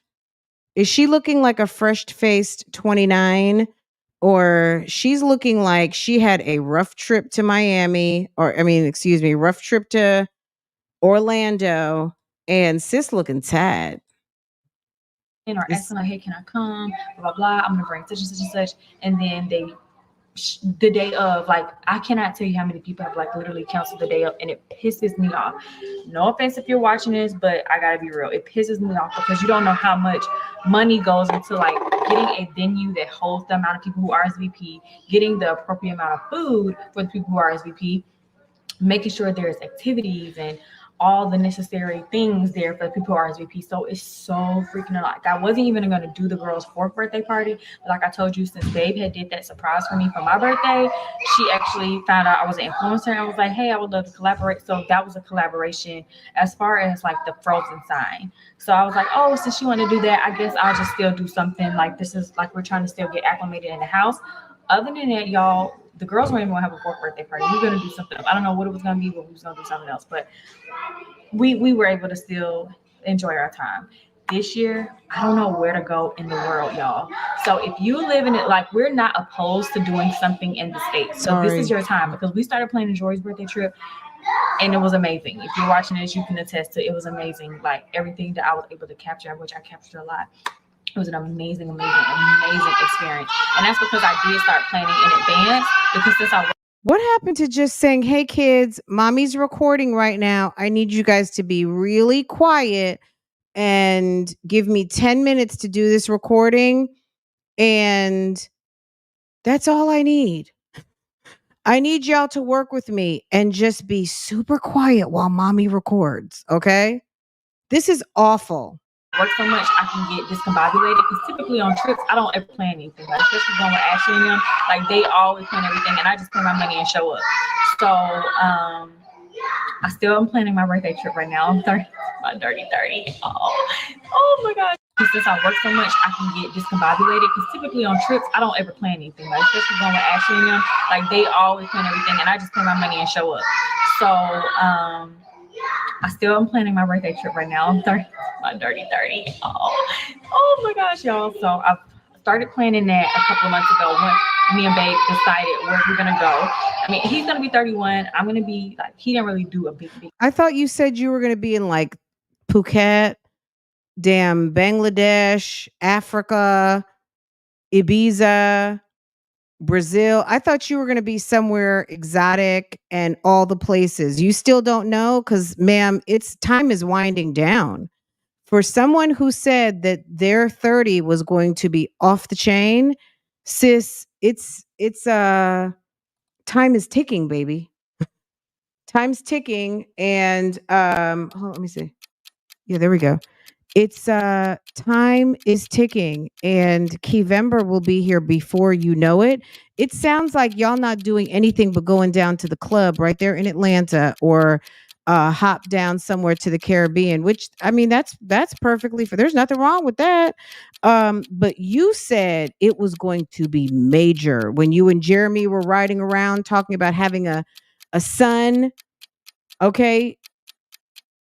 Is she looking like a fresh-faced 29? Or she's looking like she had a rough trip to Miami, or I mean, excuse me, rough trip to Orlando, and sis looking sad. Or asking like, "Hey, can I come? Blah blah blah. I'm gonna bring such and such and such," and then the day of, like I cannot tell you how many people have like literally canceled the day of, and it pisses me off. No offense if you're watching this, but I gotta be real. It pisses me off because you don't know how much money goes into like getting a venue that holds the amount of people who RSVP, getting the appropriate amount of food for the people who RSVP, making sure there's activities and all the necessary things there for the people who RSVP. So it's so freaking a lot. I wasn't even going to do the girl's 4th birthday party, but like I told you, since Babe had did that surprise for me for my birthday, she actually found out I was an influencer and I was like, hey, I would love to collaborate. So that was a collaboration as far as like the frozen sign. So I was like, oh, since she wanted to do that, I guess I'll just still do something. Like, this is like we're trying to still get acclimated in the house. Other than that, y'all, the girls weren't even gonna have a 4th birthday party. We were gonna do something else. I don't know what it was gonna be, but we was gonna do something else. But we were able to still enjoy our time. This year, I don't know where to go in the world, y'all. So if you live in it, like, we're not opposed to doing something in the States. So this is your time, because we started planning Jory's birthday trip and it was amazing. If you're watching this, you can attest to it was amazing. Like, everything that I was able to capture, which I captured a lot. It was an amazing experience. And that's because I did start planning in advance, because since I What happened to just saying, hey kids, mommy's recording right now. I need you guys to be really quiet and give me 10 minutes to do this recording. And that's all I need. I need y'all to work with me and just be super quiet while mommy records. Okay? This is awful. work so much, I can get discombobulated, because typically on trips, I don't ever plan anything. Like, especially going with Ashley and them, like, they always plan everything, and I just pay my money and show up. So I still am planning my birthday trip right now. I'm 30, my dirty 30. Oh my God. Since I work so much, I can get discombobulated, because typically on trips, I don't ever plan anything. Like, especially going with Ashley and them, like, they always plan everything, and I just pay my money and show up. So I still am planning my birthday trip right now. I'm 30, my dirty 30. Oh my gosh, y'all. So I've started planning that a couple of months ago when me and Babe decided where we're gonna go. I mean, he's gonna be 31. I'm gonna be like, he didn't really do a big. I thought you said you were gonna be in like Phuket, damn Bangladesh, Africa, Ibiza, Brazil. I thought you were going to be somewhere exotic and all the places. You still don't know? Because, ma'am, it's time is winding down. For someone who said that their 30 was going to be off the chain, sis, it's time is ticking, baby. Time's ticking. And hold on, let me see. Yeah, there we go. It's time is ticking, and Keyvember will be here before you know it. It sounds like y'all not doing anything but going down to the club right there in Atlanta, or hop down somewhere to the Caribbean, which, I mean, that's perfectly for, there's nothing wrong with that. But you said it was going to be major when you and Jeremy were riding around talking about having a son. Okay,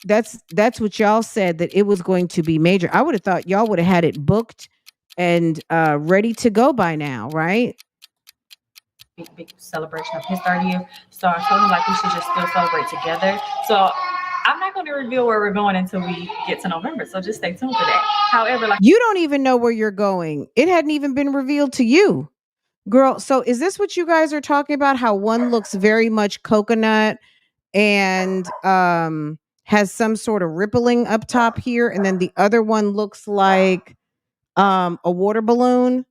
that's what y'all said, that it was going to be major. I would have thought y'all would have had it booked and ready to go by now, right? Big celebration of his 30th. So I told him, like, we should just still celebrate together. So I'm not going to reveal where we're going until we get to November. So just stay tuned for that. However, like, you don't even know where you're going. It hadn't even been revealed to you, girl. So is this what you guys are talking about? How one looks very much coconut and has some sort of rippling up top here, and then the other one looks like a water balloon?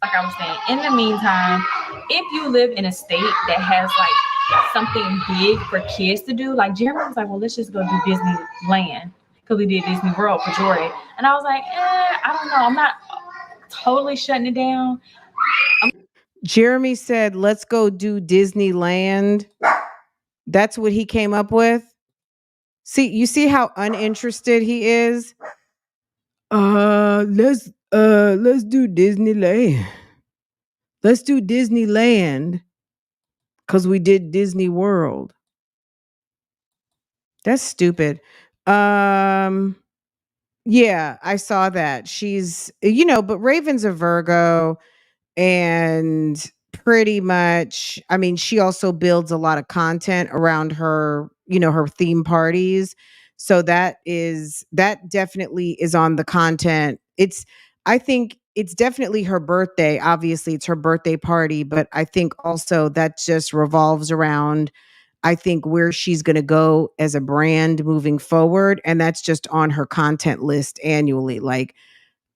like I was saying, in the meantime, if you live in a state that has like something big for kids to do, like Jeremy was like, well, let's just go do Disneyland, because we did Disney World for Jory. And I was like, I don't know. I'm not totally shutting it down. Jeremy said, let's go do Disneyland. That's what he came up with. See, you see how uninterested he is? Let's do Disneyland. Let's do Disneyland, because we did Disney World. That's stupid. Yeah, I saw that. She's, but Raven's a Virgo, and pretty much, I mean, she also builds a lot of content around her, her theme parties. So that definitely is on the content. I think it's definitely her birthday. Obviously, it's her birthday party, but I think also that just revolves around, I think, where she's going to go as a brand moving forward. And that's just on her content list annually. Like,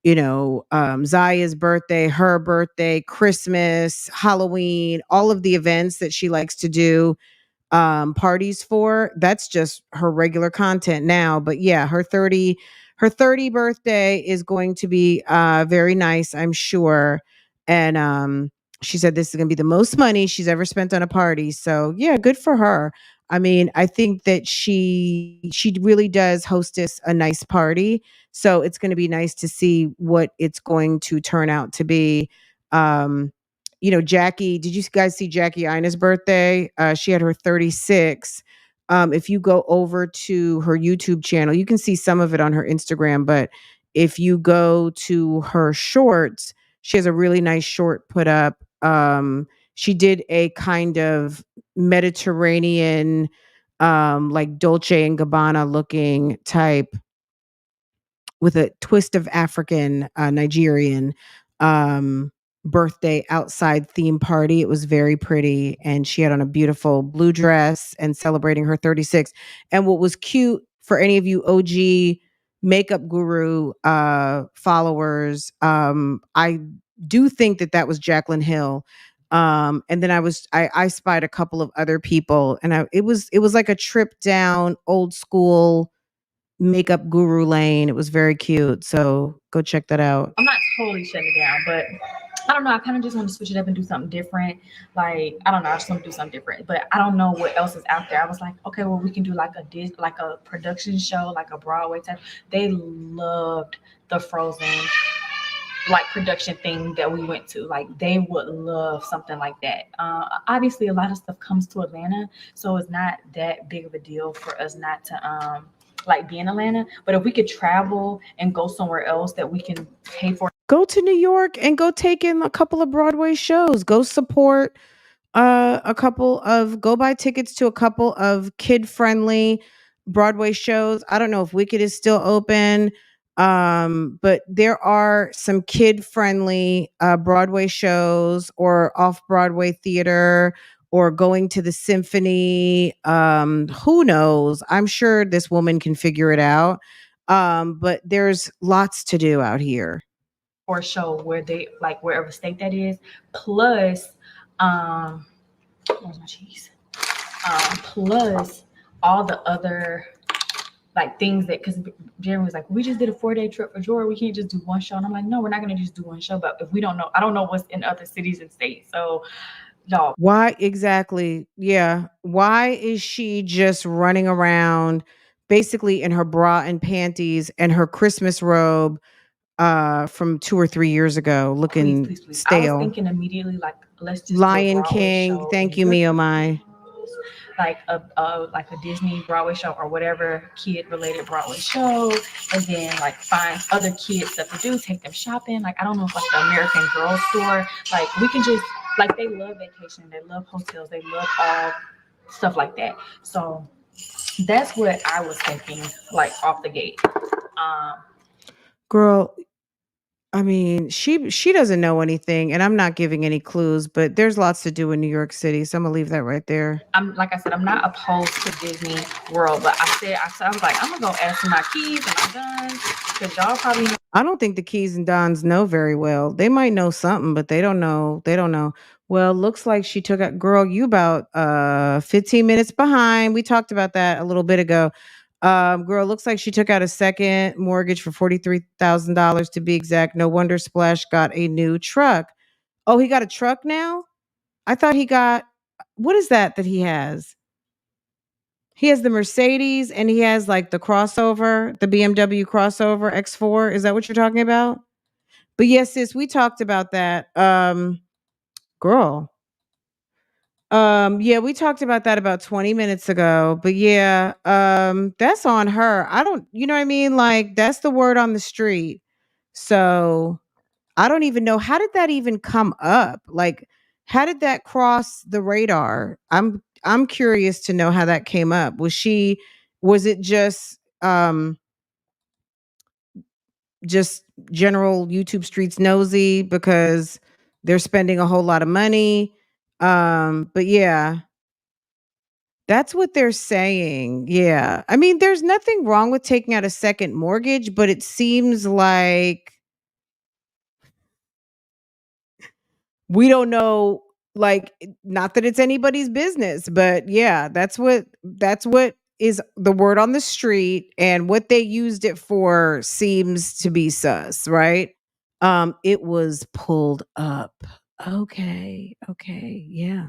Zaya's birthday, her birthday, Christmas, Halloween, all of the events that she likes to do. parties for. That's just her regular content now. But yeah, her 30 birthday is going to be very nice, I'm sure. And she said this is going to be the most money she's ever spent on a party. So yeah, good for her. I mean, I think that she really does hostess a nice party. So it's going to be nice to see what it's going to turn out to be. Um, Jackie, did you guys see Jackie Ina's birthday? She had her 36. If you go over to her YouTube channel, you can see some of it on her Instagram. But if you go to her shorts, she has a really nice short put up. She did a kind of Mediterranean, like Dolce and Gabbana looking type with a twist of African, Nigerian, um, birthday outside theme party. It was very pretty, and she had on a beautiful blue dress and celebrating her 36. And what was cute for any of you OG makeup guru followers, I do think that that was Jaclyn Hill. And then I spied a couple of other people, and it was like a trip down old school makeup guru lane. It was very cute. So go check that out. I'm not totally shutting it down, but I don't know. I kind of just want to switch it up and do something different. Like, I don't know. I just want to do something different, but I don't know what else is out there. I was like, okay, well, we can do like a production show, like a Broadway type. They loved the Frozen like production thing that we went to. Like, they would love something like that. Obviously, a lot of stuff comes to Atlanta, so it's not that big of a deal for us not to like be in Atlanta. But if we could travel and go somewhere else that we can pay for. Go to New York and go take in a couple of Broadway shows. Go support go buy tickets to a couple of kid friendly Broadway shows. I don't know if Wicked is still open. But there are some kid friendly Broadway shows or off Broadway theater or going to the symphony. Who knows? I'm sure this woman can figure it out. But there's lots to do out here. For a show where they like wherever state that is, plus where's my cheese? Plus all the other like things that, because Jeremy was like, we just did a 4-day trip for Georgia, we can't just do one show. And I'm like, no, we're not gonna just do one show. But if we don't know, I don't know what's in other cities and states. So y'all, Why exactly? Yeah. Why is she just running around basically in her bra and panties and her Christmas robe from 2 or 3 years ago looking please. I was stale? thinking immediately, like, let's just do a Lion Broadway King. show Thank in you, New me York. oh my. Like a Disney Broadway show or whatever kid related Broadway show, and then like find other kids stuff to do, take them shopping. Like, I don't know if like the American Girl store, like we can just, like, they love vacation, they love hotels, they love all stuff like that. So that's what I was thinking, like off the gate. Girl, I mean, she doesn't know anything, and I'm not giving any clues, but there's lots to do in New York City, so I'm gonna leave that right there. I'm, like I said, I'm not opposed to Disney World, but I was like, I'm gonna go ask my keys and my guns, because y'all probably know. I don't think the Keys and Dons know very well. They might know something, but they don't know. They don't know. Well, looks like she took out, girl, you about 15 minutes behind. We talked about that a little bit ago. Girl, looks like she took out a second mortgage for $43,000 to be exact. No wonder Splash got a new truck. Oh, he got a truck now? I thought he got, what is that he has? He has the Mercedes and he has like the crossover, the BMW crossover X4. Is that what you're talking about? But yes, sis, we talked about that. Girl. Yeah, we talked about that about 20 minutes ago. But yeah, that's on her. I don't, you know what I mean? Like, that's the word on the street. So I don't even know, how did that even come up? Like, how did that cross the radar? I'm curious to know how that came up. Was it just general YouTube streets nosy because they're spending a whole lot of money? But yeah, that's what they're saying. Yeah. I mean, there's nothing wrong with taking out a second mortgage, but it seems like we don't know Like, not that it's anybody's business, but yeah, that's what is the word on the street, and what they used it for seems to be sus, right? It was pulled up. Okay, yeah.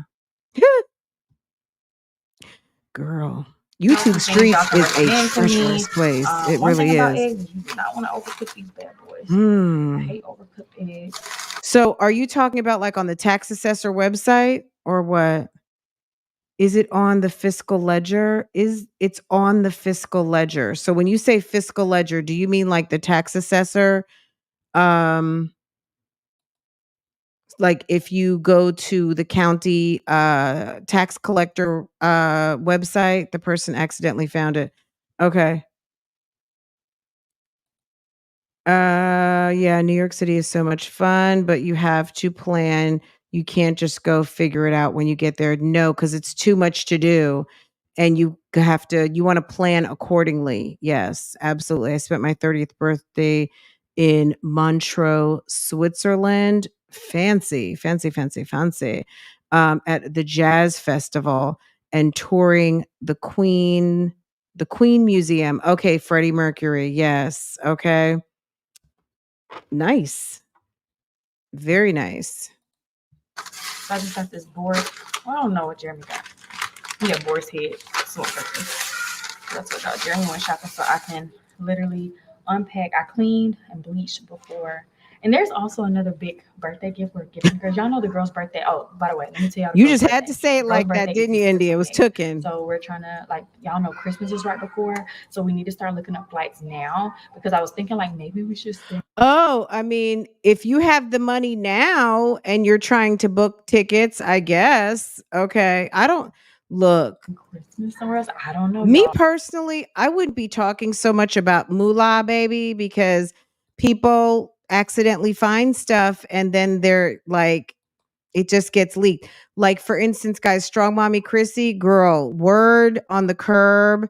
Girl, YouTube Some things y'all Streets can is a recommend to me. treacherous place. It One thing really about is. eggs, you do not want to overcook these bad boys. I Mm. hate overcooked eggs. So, are you talking about like on the tax assessor website or what? Is it on the fiscal ledger? It's on the fiscal ledger. So when you say fiscal ledger, do you mean like the tax assessor? Um, like if you go to the county tax collector website, the person accidentally found it. Okay. Yeah, New York City is so much fun, but you have to plan. You can't just go figure it out when you get there. No, because it's too much to do. And you want to plan accordingly. Yes, absolutely. I spent my 30th birthday in Montreux, Switzerland. Fancy, fancy, fancy, fancy. At the Jazz Festival and touring the Queen Museum. Okay, Freddie Mercury. Yes. Okay. Nice. Very nice. So I just got this board. I don't know what Jeremy got. He got boar's head. So that's what Jeremy went shopping so I can literally unpack. I cleaned and bleached before. And there's also another big birthday gift we're giving girls. Y'all know the girl's birthday. Oh, by the way, let me tell y'all. You just had to say it like that, didn't you, India? It was tooken. So we're trying to, like, y'all know Christmas is right before. So we need to start looking up flights now, because I was thinking like maybe we should spend. Oh, I mean, if you have the money now and you're trying to book tickets, I guess. Okay. I don't look. Christmas somewhere else. I don't know. Me personally, I wouldn't be talking so much about moolah, baby, because people accidentally find stuff and then they're like, it just gets leaked. Like, for instance, guys, Strong Mommy Chrissy, girl, word on the curb.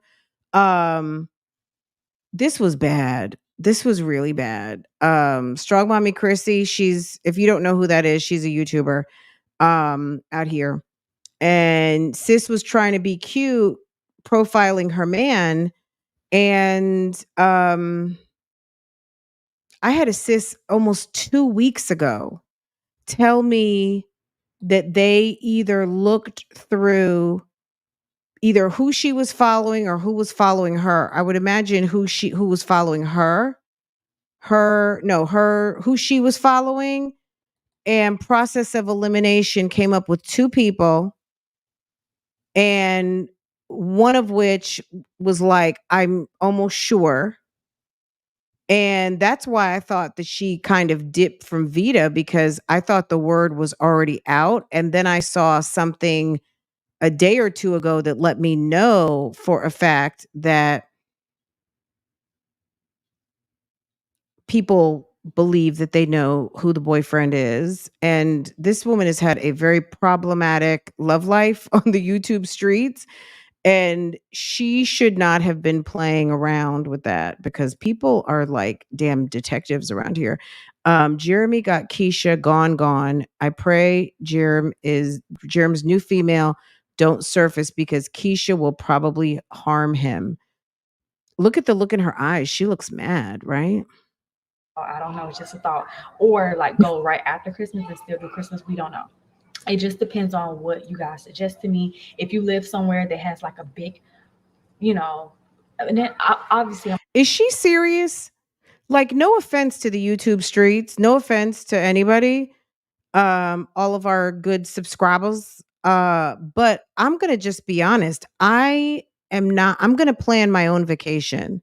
This was bad. This was really bad. Strong Mommy Chrissy, if you don't know who that is, she's a YouTuber out here. And sis was trying to be cute, profiling her man. And I had a sis almost 2 weeks ago tell me that they either looked through either who she was following or who was following her. I would imagine who was following her. Who she was following, and process of elimination came up with 2 people, and one of which was like, I'm almost sure. And that's why I thought that she kind of dipped from Vita, because I thought the word was already out. And then I saw something a day or 2 ago that let me know for a fact that people believe that they know who the boyfriend is. And this woman has had a very problematic love life on the YouTube streets. And she should not have been playing around with that, because people are like damn detectives around here. Jeremy got Keisha gone. I pray Jerem's new female don't surface, because Keisha will probably harm him. Look at the look in her eyes. She looks mad, right? I don't know. It's just a thought. Or like go right after Christmas and still do Christmas. We don't know. It just depends on what you guys suggest to me. If you live somewhere that has like a big, and then obviously. Is she serious? Like, no offense to the YouTube streets, no offense to anybody, all of our good subscribers. But I'm gonna just be honest. I'm gonna plan my own vacation.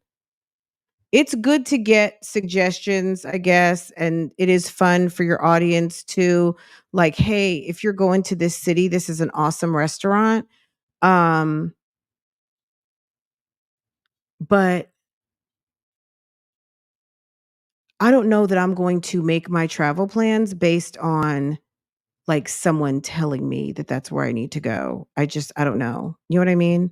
It's good to get suggestions, I guess, and it is fun for your audience to, like, hey, if you're going to this city, this is an awesome restaurant. But I don't know that I'm going to make my travel plans based on like someone telling me that that's where I need to go. I don't know. You know what I mean?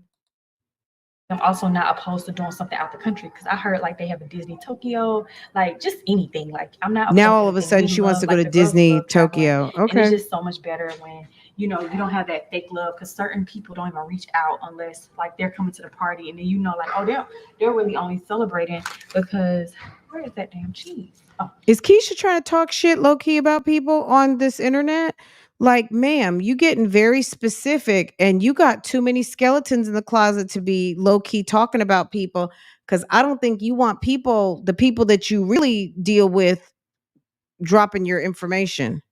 I'm also not opposed to doing something out the country, because I heard like they have a Disney Tokyo, like just anything. Like I'm not. Now all of a sudden she wants to go to Disney Tokyo. Okay. And it's just so much better when you know, you don't have that fake love, because certain people don't even reach out unless like they're coming to the party, and then you know, like, oh, they're really only celebrating because where is that damn cheese? Oh, Is Keisha trying to talk shit low key about people on this internet? Like, ma'am, you getting very specific and you got too many skeletons in the closet to be low key talking about people. Cause I don't think you want the people that you really deal with, dropping your information.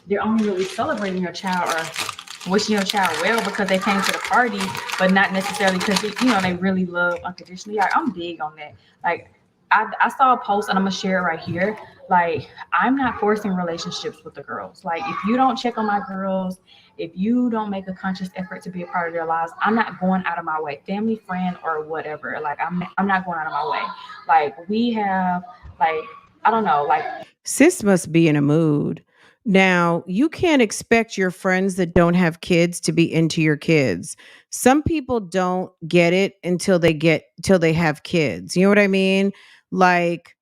they're only really celebrating your child or wishing your child well because they came to the party, but not necessarily because you know they really love unconditionally. Like, I'm big on that. Like, I saw a post and I'm gonna share it right here. Like, I'm not forcing relationships with the girls. Like, if you don't check on my girls, if you don't make a conscious effort to be a part of their lives, I'm not going out of my way, family, friend, or whatever. Like, I'm not going out of my way. Like, we have, like, I don't know, like, Sis must be in a mood. Now, you can't expect your friends that don't have kids to be into your kids. Some people don't get it till they have kids. You know what I mean? Like,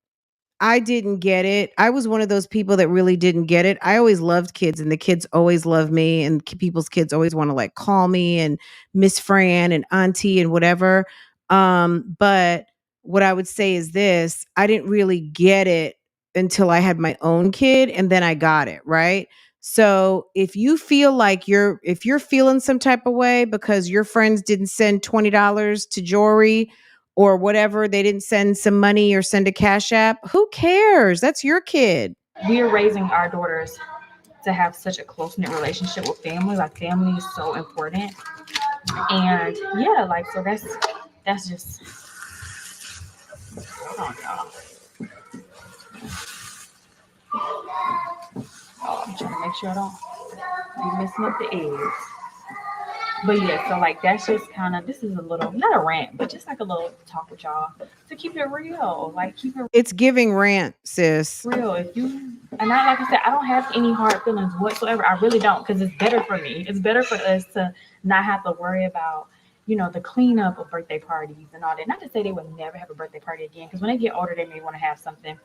I didn't get it. I was one of those people that really didn't get it. I always loved kids, and the kids always loved me, and people's kids always want to like call me and Miss Fran and Auntie and whatever. But what I would say is this: I didn't really get it until I had my own kid, and then I got it, right? So if you feel like if you're feeling some type of way because your friends didn't send $20 to Jory or whatever, they didn't send some money or send a cash app, who cares? That's your kid. we are raising our daughters to have such a close knit relationship with family. Like, family is so important, and yeah, like, so that's just. Hold on, y'all. Oh, I'm trying to make sure I don't be messing up the eggs. But yeah, so like that's just kind of, this is a little, not a rant, but just like a little talk with y'all to keep it real. Like, keep it It's giving rant, sis. real. If you, and I, like I said, I don't have any hard feelings whatsoever. I really don't, because it's better for me. It's better for us to not have to worry about, you know, the cleanup of birthday parties and all that. Not to say they would never have a birthday party again, because when they get older, they may want to have something.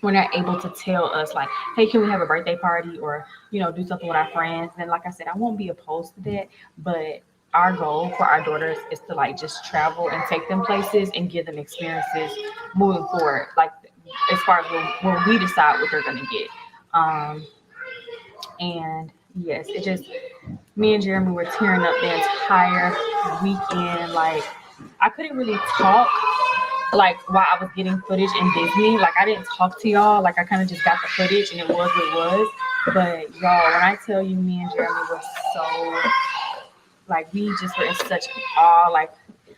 When they're able to tell us, like, hey, can we have a birthday party, or, you know, do something with our friends, then like I said, I won't be opposed to that. But our goal for our daughters is to like just travel and take them places and give them experiences moving forward, like, as far as when we decide what they're going to get. And yes, it just, me and Jeremy were tearing up the entire weekend. Like, I couldn't really talk, like, while I was getting footage in Disney. Like, I didn't talk to y'all. Like, I kind of just got the footage and it was what it was. But y'all, when I tell you, me and Jeremy were so, like, we just were in such awe.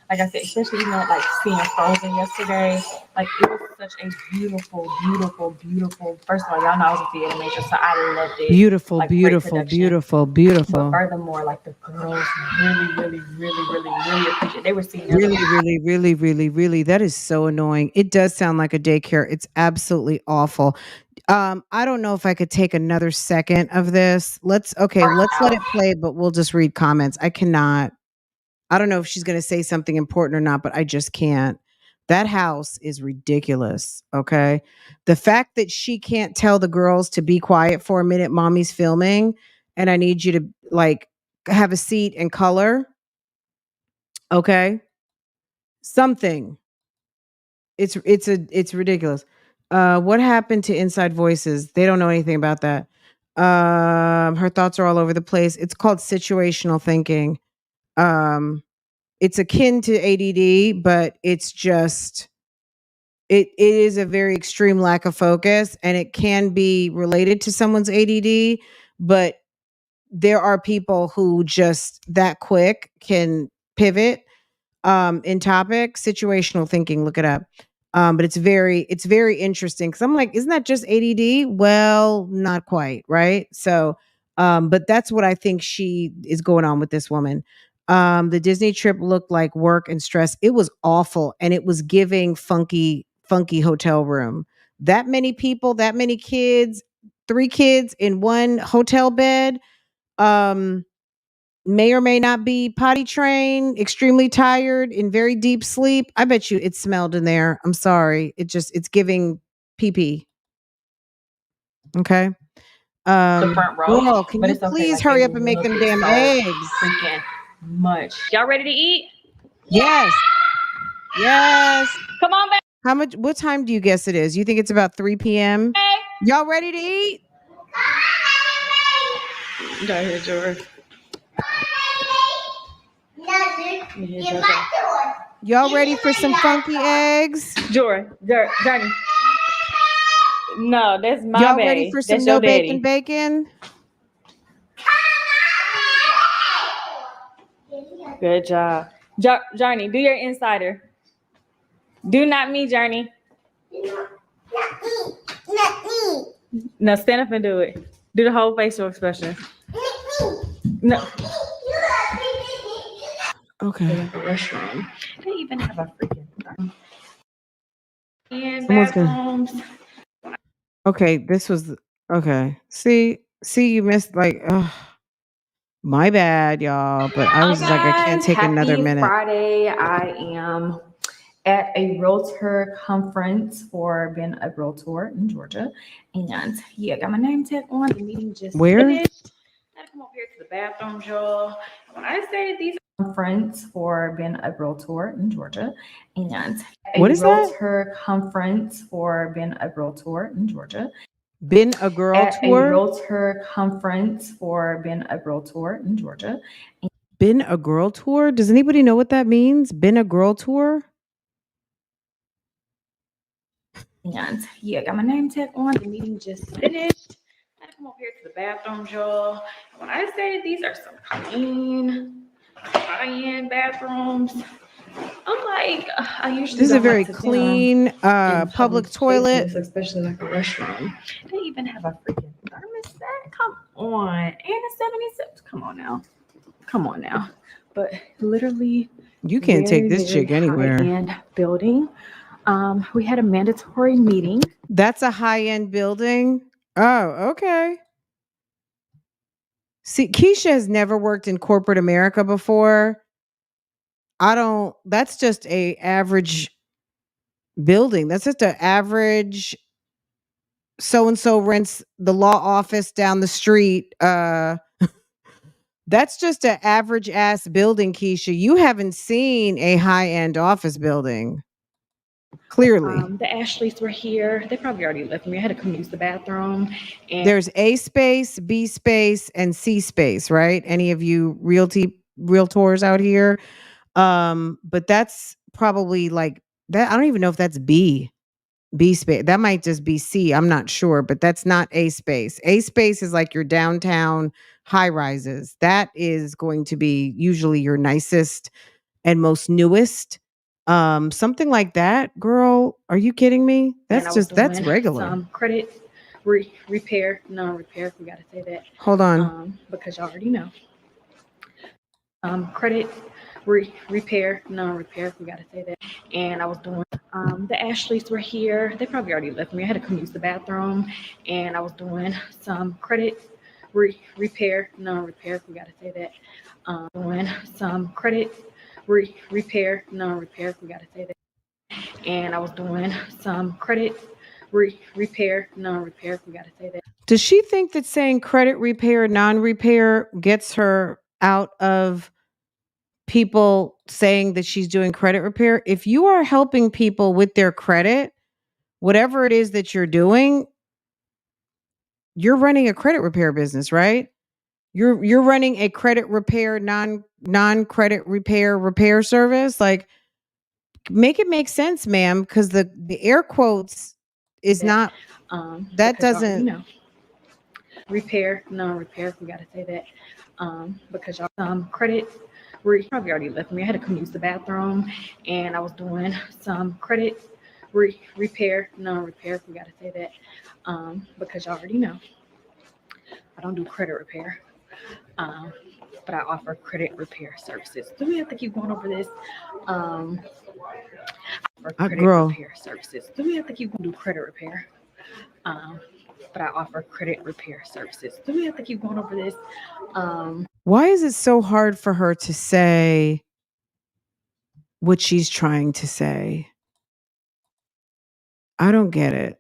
Like I said, especially, you know, like seeing Frozen yesterday. Like, it was such a beautiful, beautiful, beautiful. First of all, y'all know I was a theater major, so I loved it. Beautiful, Like, great beautiful, production. beautiful, But beautiful. furthermore, like, the girls really, really, really, really, really appreciate. They were seeing their Really, little, really, really, really, really. That is so annoying. It does sound like a daycare. It's absolutely awful. I don't know if I could take another second of this. Let's let it play, but we'll just read comments. I cannot. I don't know if she's going to say something important or not, but I just can't. That house is ridiculous. Okay. The fact that she can't tell the girls to be quiet for a minute, mommy's filming, and I need you to like have a seat and color. Okay. Something. It's ridiculous. What happened to Inside Voices? They don't know anything about that. Her thoughts are all over the place. It's called situational thinking. Um, it's akin to ADD, but it's just it is a very extreme lack of focus, and it can be related to someone's ADD, but there are people who just that quick can pivot in topic. Situational thinking, look it up. But it's very interesting because I'm like, isn't that just ADD? Well, not quite, right? So but that's what I think she is going on with this woman. The Disney trip looked like work and stress. It was awful, and it was giving funky hotel room. That many people, that many kids, 3 kids in one hotel bed. Um may or may not be potty trained, extremely tired, in very deep sleep. I bet you it smelled in there. I'm sorry. It's giving pee pee. Okay. the front row. Girl, can But you it's okay. please Like, hurry they up and make love them it damn so eggs? freaking much. Y'all ready to eat? Yes. Yes. Come on back. What time do you guess it is? You think it's about 3 p.m.? Y'all ready to eat? Go ahead, George. Y'all ready for some funky eggs? Jory, Johnny. No, that's my Y'all baby. ready for some That's no your daddy. bacon? Good job. Johnny, do your insider. Do not me, Johnny. No, stand up and do it. Do the whole facial expression. No. Okay. Like a restroom. They even have a freaking and Someone's gonna. bathrooms. Okay, this was okay. See, you missed like. My bad, y'all. But I was just like, I can't take another minute. Friday. I am at a realtor conference for being a realtor in Georgia. And yeah, got my name tag on. The meeting just finished. I had to come over here to the bathroom, y'all. When I say these conference for being a realtor in Georgia, and what is realtor conference for being a realtor in Georgia. Been a girl at tour? A realtor conference for being a realtor in Georgia. Been a girl tour? Does anybody know what that means? Been a girl tour? And yeah, got my name tag on. The meeting just finished. I come over here to the bathroom, y'all. When I say these are some clean, high-end bathrooms, I'm like, I usually this is a very like clean public toilet, places, especially like a restroom. They even have a freaking thermostat. Come on, and a 76. Come on now. But literally, you can't take this chick anywhere. High-end building. We had a mandatory meeting. That's a high-end building. Oh, okay. See, Keisha has never worked in corporate America before. That's just a average building. That's just an average so-and-so rents the law office down the street. That's just an average ass building, Keisha. You haven't seen a high-end office building. Clearly. The Ashleys were here. They probably already left me. I had to come use the bathroom. And there's A space, B space, and C space, right? Any of you realtors out here? But that's probably like that. I don't even know if that's B space. That might just be C. I'm not sure, but that's not A space. A space is like your downtown high rises. That is going to be usually your nicest and most newest. Something like that, girl. Are you kidding me? That's regular. Some credit repair, non-repair. We got to say that. Hold on. Because y'all already know. Credit repair, non-repair. We got to say that. And I was doing. The Ashleys were here. They probably already left me. I had to come use the bathroom, and I was doing some credit repair, non-repair. We got to say that. Doing some credit repair, non-repair. We got to say that. And I was doing some credit repair, non-repair. We got to say that. Does she think that saying credit repair, non-repair gets her out of people saying that she's doing credit repair? If you are helping people with their credit, whatever it is that you're doing, you're running a credit repair business, right? You're running a credit repair, non-credit repair service. Like, make it make sense, ma'am, because the air quotes is not that doesn't repair, non-repair. We got to say that because y'all credit probably already left me. I had to come use the bathroom, and I was doing some credit repair, non-repair. We got to say that because y'all already know I don't do credit repair. But I offer credit repair services. Do we have to keep going over this? Repair services. Do we have to keep going to do credit repair? But I offer credit repair services. Do we have to keep going over this? Why is it so hard for her to say what she's trying to say? I don't get it.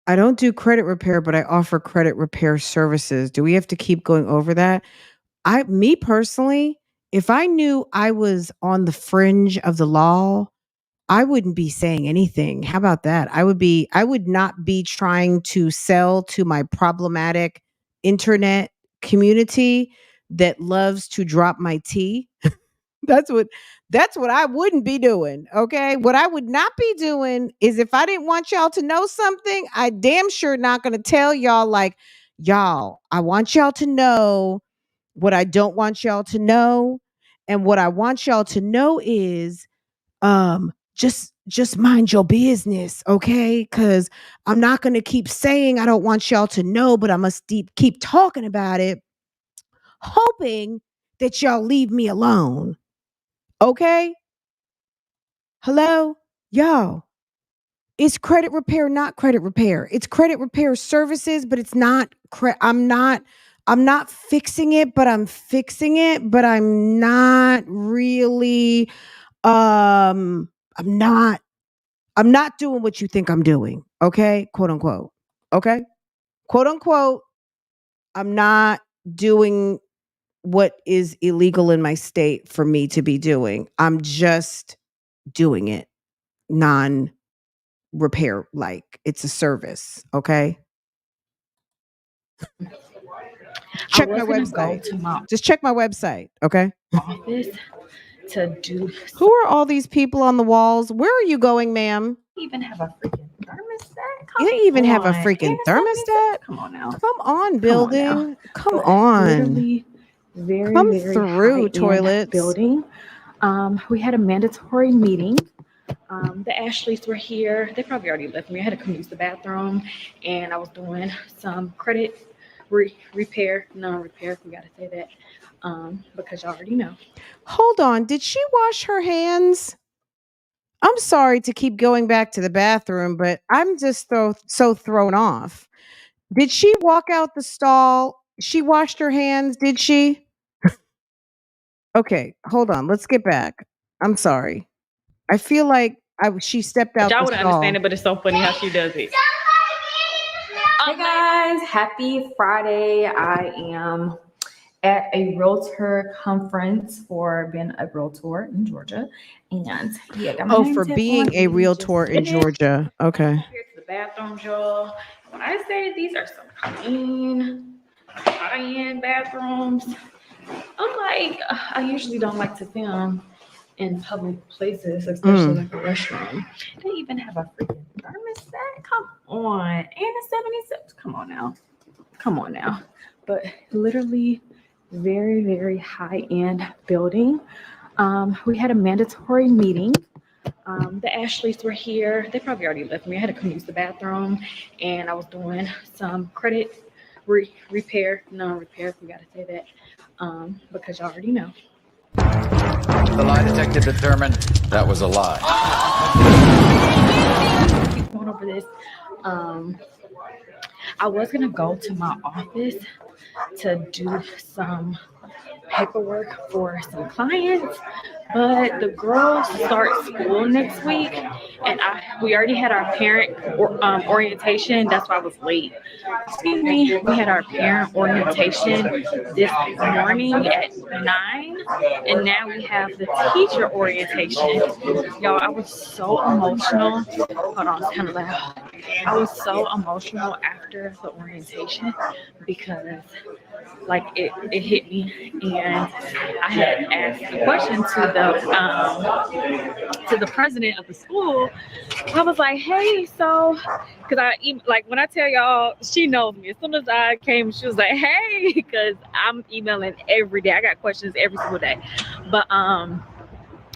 I don't do credit repair, but I offer credit repair services. Do we have to keep going over that? Me personally, if I knew I was on the fringe of the law, I wouldn't be saying anything. How about that? I would not be trying to sell to my problematic internet community that loves to drop my tea. That's what that's what I wouldn't be doing. Okay. What I would not be doing is if I didn't want y'all to know something, I damn sure not gonna tell y'all like, y'all, I want y'all to know what I don't want y'all to know. And what I want y'all to know is just mind your business, okay? Cuz I'm not going to keep saying I don't want y'all to know, but I must keep talking about it, hoping that y'all leave me alone. Okay? Hello? Y'all. It's credit repair, not credit repair. It's credit repair services, but it's not I'm not fixing it, but I'm fixing it, but I'm not really um I'm not I'm not doing what you think I'm doing. Okay? Quote unquote. Okay? Quote unquote. I'm not doing what is illegal in my state for me to be doing. I'm just doing it non repair like it's a service. Okay? Check my website. To my Just check my website. Okay? office to do. Who are all these people on the walls? Where are you going, ma'am? Even have a freaking thermostat. You even have a on. freaking And it's 76. thermostat? Come on now. Come on, Come building. on now. Come But on. literally very, Come very through, high-end toilets. building. We had a mandatory meeting. The Ashleys were here. They probably already left me. I had to come use the bathroom, and I was doing some credit repair, non-repair. We got to say that because y'all already know. Hold on. Did she wash her hands? I'm sorry to keep going back to the bathroom, but I'm just so thrown off. Did she walk out the stall? She washed her hands, did she? Okay, hold on. Let's get back. I'm sorry. I feel like she stepped out Y'all the wouldn't stall. understand it, but it's so funny how she does it. Hey guys, happy Friday. I am at a Realtor conference for being a Realtor in Georgia. And yeah, got my name for tag being on. a We Realtor just in finished. Georgia. Okay. Here to the bathroom, y'all. When I say these are some clean, high-end bathrooms, I'm like, I usually don't like to film in public places, especially like a restroom. They even have a freaking thermostat. Come on. And a 76. Come on now. Come on now. But literally very, very high-end building. We had a mandatory meeting. The Ashleys were here. They probably already left me. I had to come use the bathroom, and I was doing some credit repair, non-repair. We got to say that because y'all already know. The lie detector determined that was a lie. Keep going over this. I was gonna go to my office to do some paperwork for some clients, but the girls start school next week, and we already had our parent orientation. That's why I was late. Excuse me. We had our parent orientation this morning at 9, and now we have the teacher orientation. Y'all, I was so emotional. Hold on, it's kind of loud. I was so emotional after the orientation because like it hit me, and I had asked the question to the president of the school. I was like, hey, so because like when I tell y'all, she knows me. As soon as I came, she was like, hey, because I'm emailing every day. I got questions every single day. But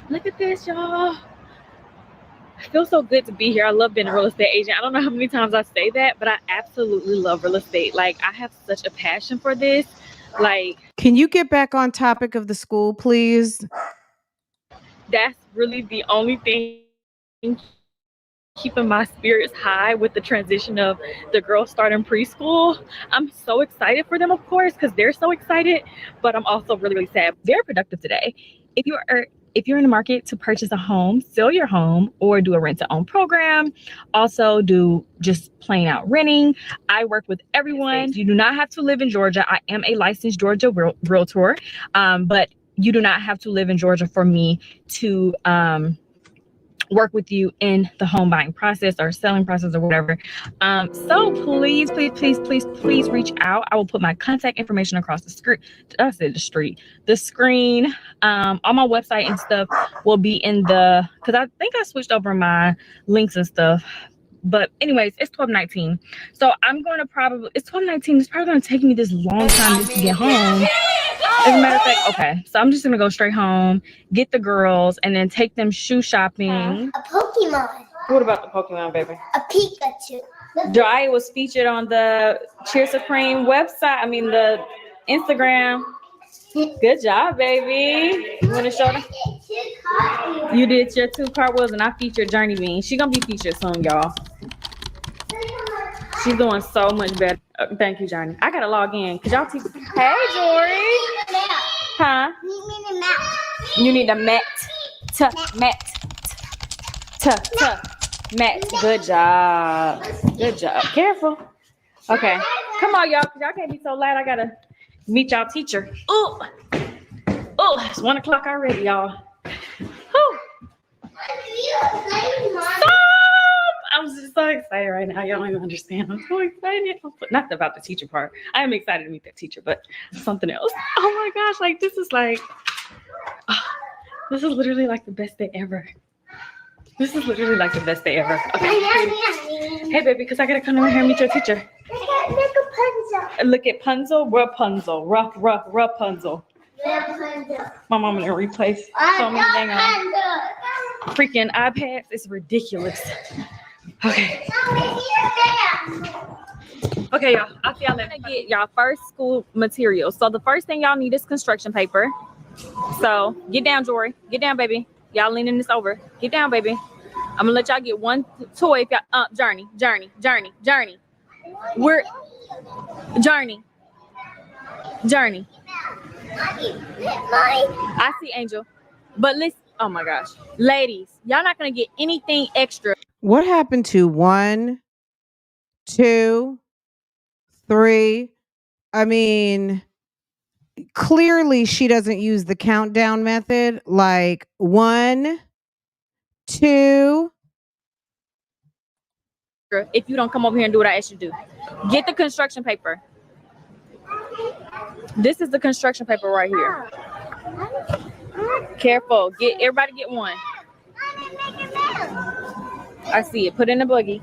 look at this, y'all. It feels so good to be here. I love being a real estate agent. I don't know how many times I say that, but I absolutely love real estate. Like, I have such a passion for this. Like, can you get back on topic of the school, please? That's really the only thing keeping my spirits high with the transition of the girls starting preschool. I'm so excited for them, of course, because they're so excited, but I'm also really, really sad. Very productive today. If you are if you're in the market to purchase a home, sell your home, or do a rent-to-own program, also do just plain out renting, I work with everyone. You do not have to live in Georgia. I am a licensed Georgia realtor, but you do not have to live in Georgia for me to work with you in the home buying process or selling process or whatever. So please reach out. I will put my contact information across the screen. I said the screen. On my website and stuff will be in the, because I think I switched over my links and stuff. But anyways, it's 12:19. So I'm going to probably, it's 12:19. It's probably going to take me this long time just to get home. As a matter of fact, okay. So I'm just going to go straight home, get the girls, and then take them shoe shopping. A Pokemon. What about the Pokemon, baby? A Pikachu. Dry was featured on the Cheer Supreme website. I mean, the Instagram. Good job, baby. You want to show them? You did your 2 cartwheels, and I featured Journey Bean. She's going to be featured soon, y'all. She's doing so much better. Thank you, Johnny. I got to log in. Because y'all teach. Hey, Jory. Huh? You need a mat. Mat. Good job. Good job. Careful. Okay. Come on, y'all. Y'all can't be so loud. I got to meet y'all teacher. Oh, it's 1 o'clock already, y'all. I'm just so excited right now. Y'all don't even understand. I'm so excited. Not about the teacher part. I am excited to meet that teacher, but something else. Oh my gosh, like this is literally like the best day ever. This is literally like the best day ever. Okay. Hey baby, because I gotta come over here and meet your teacher. Look at Punzel, Rapunzel, Rapunzel. My mom gonna replace so many dang freaking iPads. It's ridiculous. Okay. Okay, y'all. I'll see y'all later. I'm gonna get y'all first school materials. So the first thing y'all need is construction paper. So get down, Jory. Get down, baby. Y'all leaning this over. Get down, baby. I'm gonna let y'all get one toy if y'all Journey. We're Journey. I see Angel. But listen, oh my gosh. Ladies, y'all not gonna get anything extra. What happened to 1, 2, 3? I mean, clearly she doesn't use the countdown method. Like 1, 2. If you don't come over here and do what I asked you to do. Get the construction paper. This is the construction paper right here. Careful. Everybody get one. I see it. Put it in the buggy.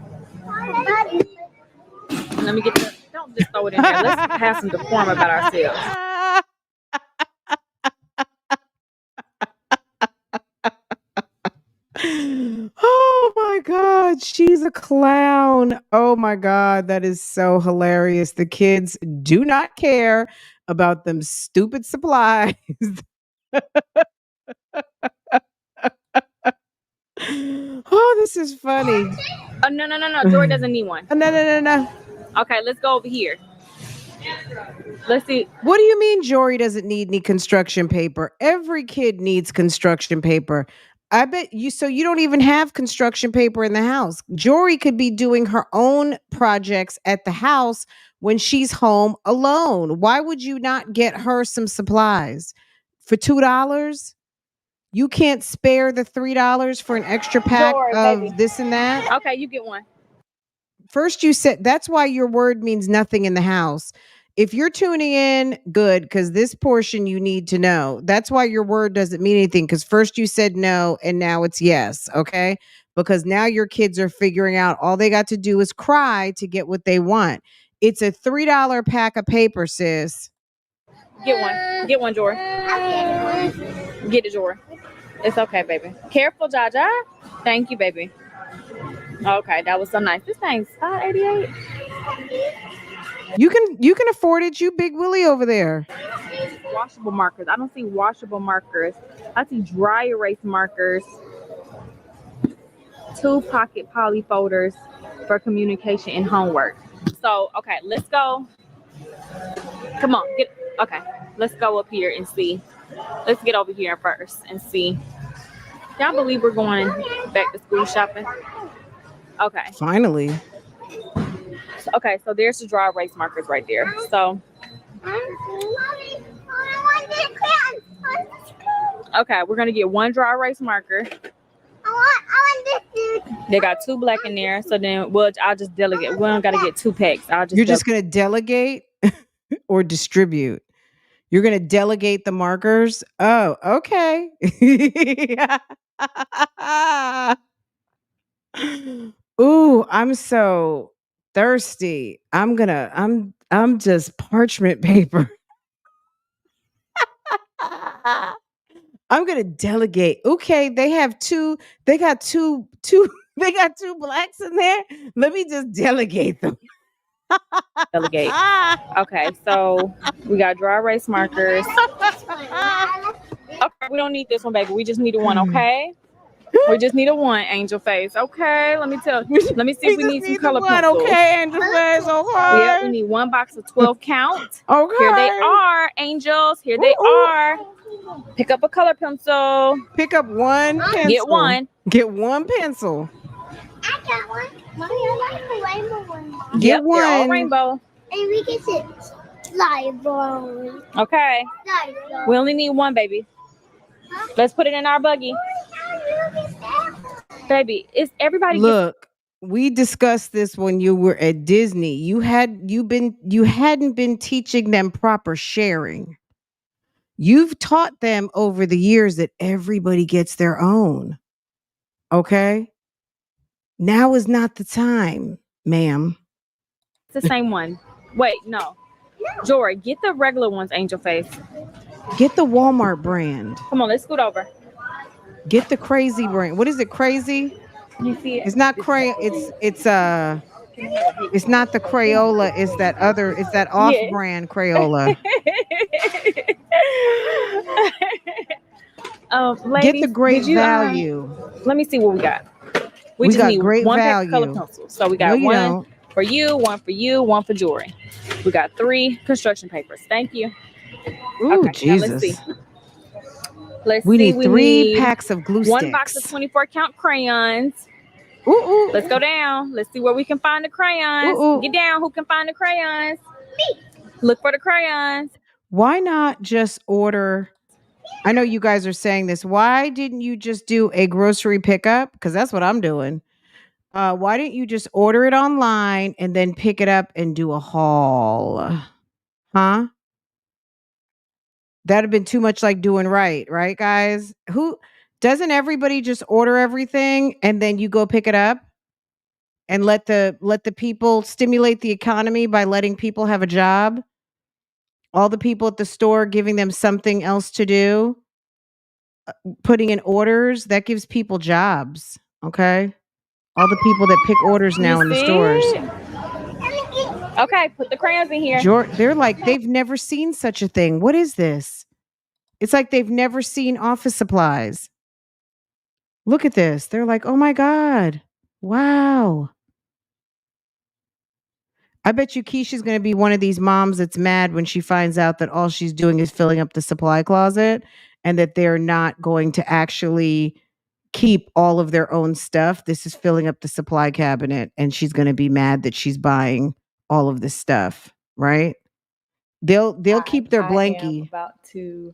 Let me get the. Don't just throw it in there. Let's have some decorum about ourselves. Oh my God, she's a clown. Oh my God, that is so hilarious. The kids do not care about them stupid supplies. Oh, this is funny. Oh, no. Jory doesn't need one. No. Okay, let's go over here. Let's see. What do you mean Jory doesn't need any construction paper? Every kid needs construction paper. I bet you, so you don't even have construction paper in the house. Jory could be doing her own projects at the house when she's home alone. Why would you not get her some supplies for $2? You can't spare the $3 for an extra pack of baby. This and that? Okay, you get one. First you said, that's why your word means nothing in the house. If you're tuning in, good, because this portion you need to know. That's why your word doesn't mean anything, because first you said no and now it's yes, okay? Because now your kids are figuring out all they got to do is cry to get what they want. It's a $3 pack of paper, sis. Get one. Get one, Jory. Get it, Jory. It's okay, baby. Careful, Jaja. Thank you, baby. Okay, that was so nice. This thing's $5.88. You can afford it, you big Willie over there. Washable markers. I don't see washable markers. I see dry erase markers. 2 pocket poly folders for communication and homework. So, okay, let's go. Come on, okay, let's go up here and see. Let's get over here first and see Y'all believe we're going back to school shopping? Okay. Finally. Okay, so there's the dry erase markers right there. So okay, we're gonna get one dry erase marker. They got 2 black in there, so then I'll just delegate. We don't gotta get 2 packs. You're just gonna delegate or distribute. You're gonna delegate the markers. Oh, okay. Ooh, I'm so thirsty. I'm just parchment paper. I'm gonna delegate. Okay, they got two they got two blacks in there. Let me just delegate them. delegate. Okay, so we got dry erase markers. Okay, we don't need this one, baby. We just need a 1, okay? We just need a 1, Angel Face. Okay, let me see if we need some color pencils. Okay, Angel Face. Okay. Yep, we need 1 box of 12 count. Okay. Here they are, angels. Here they are. Pick up a color pencil. Pick up 1 pencil. Get 1. Get 1 pencil. I got one. Mommy, I like the rainbow one. Get Yep, 1. they're all rainbow. And we can sit library. Okay. Library. We only need 1, baby. Let's put it in our buggy. Baby, is everybody Look, we discussed this when you were at Disney. You hadn't been teaching them proper sharing. You've taught them over the years that everybody gets their own. Okay? Now is not the time, ma'am. It's the same one. Wait, no. Jory, get the regular ones, Angel Face. Get the Walmart brand. Come on, let's scoot over. Get the crazy brand. What is it? Crazy? You see it? It's not it's not the Crayola, it's that other, it's that off-brand Crayola. Ladies, get the great value. Let me see what we got. We just got need great 1 pack value. of color pencils. So we got No, 1 for you, 1 for you, 1 for Jory. We got 3 construction papers. Thank you. Ooh, okay, Jesus. now let's see. We need 3 packs of glue 1 sticks. box of 24 count crayons. Ooh. Let's go down. Let's see where we can find the crayons. Ooh. Get down. Who can find the crayons? Me. Look for the crayons. Why not just order? I know you guys are saying this. Why didn't you just do a grocery pickup? Because that's what I'm doing. Why didn't you just order it online and then pick it up and do a haul? Huh? That'd have been too much like doing right, guys? Who doesn't everybody just order everything and then you go pick it up and let the people stimulate the economy by letting people have a job? All the people at the store giving them something else to do, putting in orders, that gives people jobs, okay? All the people that pick orders now in the stores. Okay, put the crayons in here. They're like, they've never seen such a thing. What is this? It's like they've never seen office supplies. Look at this. They're like, oh my God. Wow. I bet you Keisha's going to be one of these moms that's mad when she finds out that all she's doing is filling up the supply closet and that they're not going to actually keep all of their own stuff. This is filling up the supply cabinet, and she's going to be mad that she's buying all of this stuff, right? They'll keep their blankie. I'm about to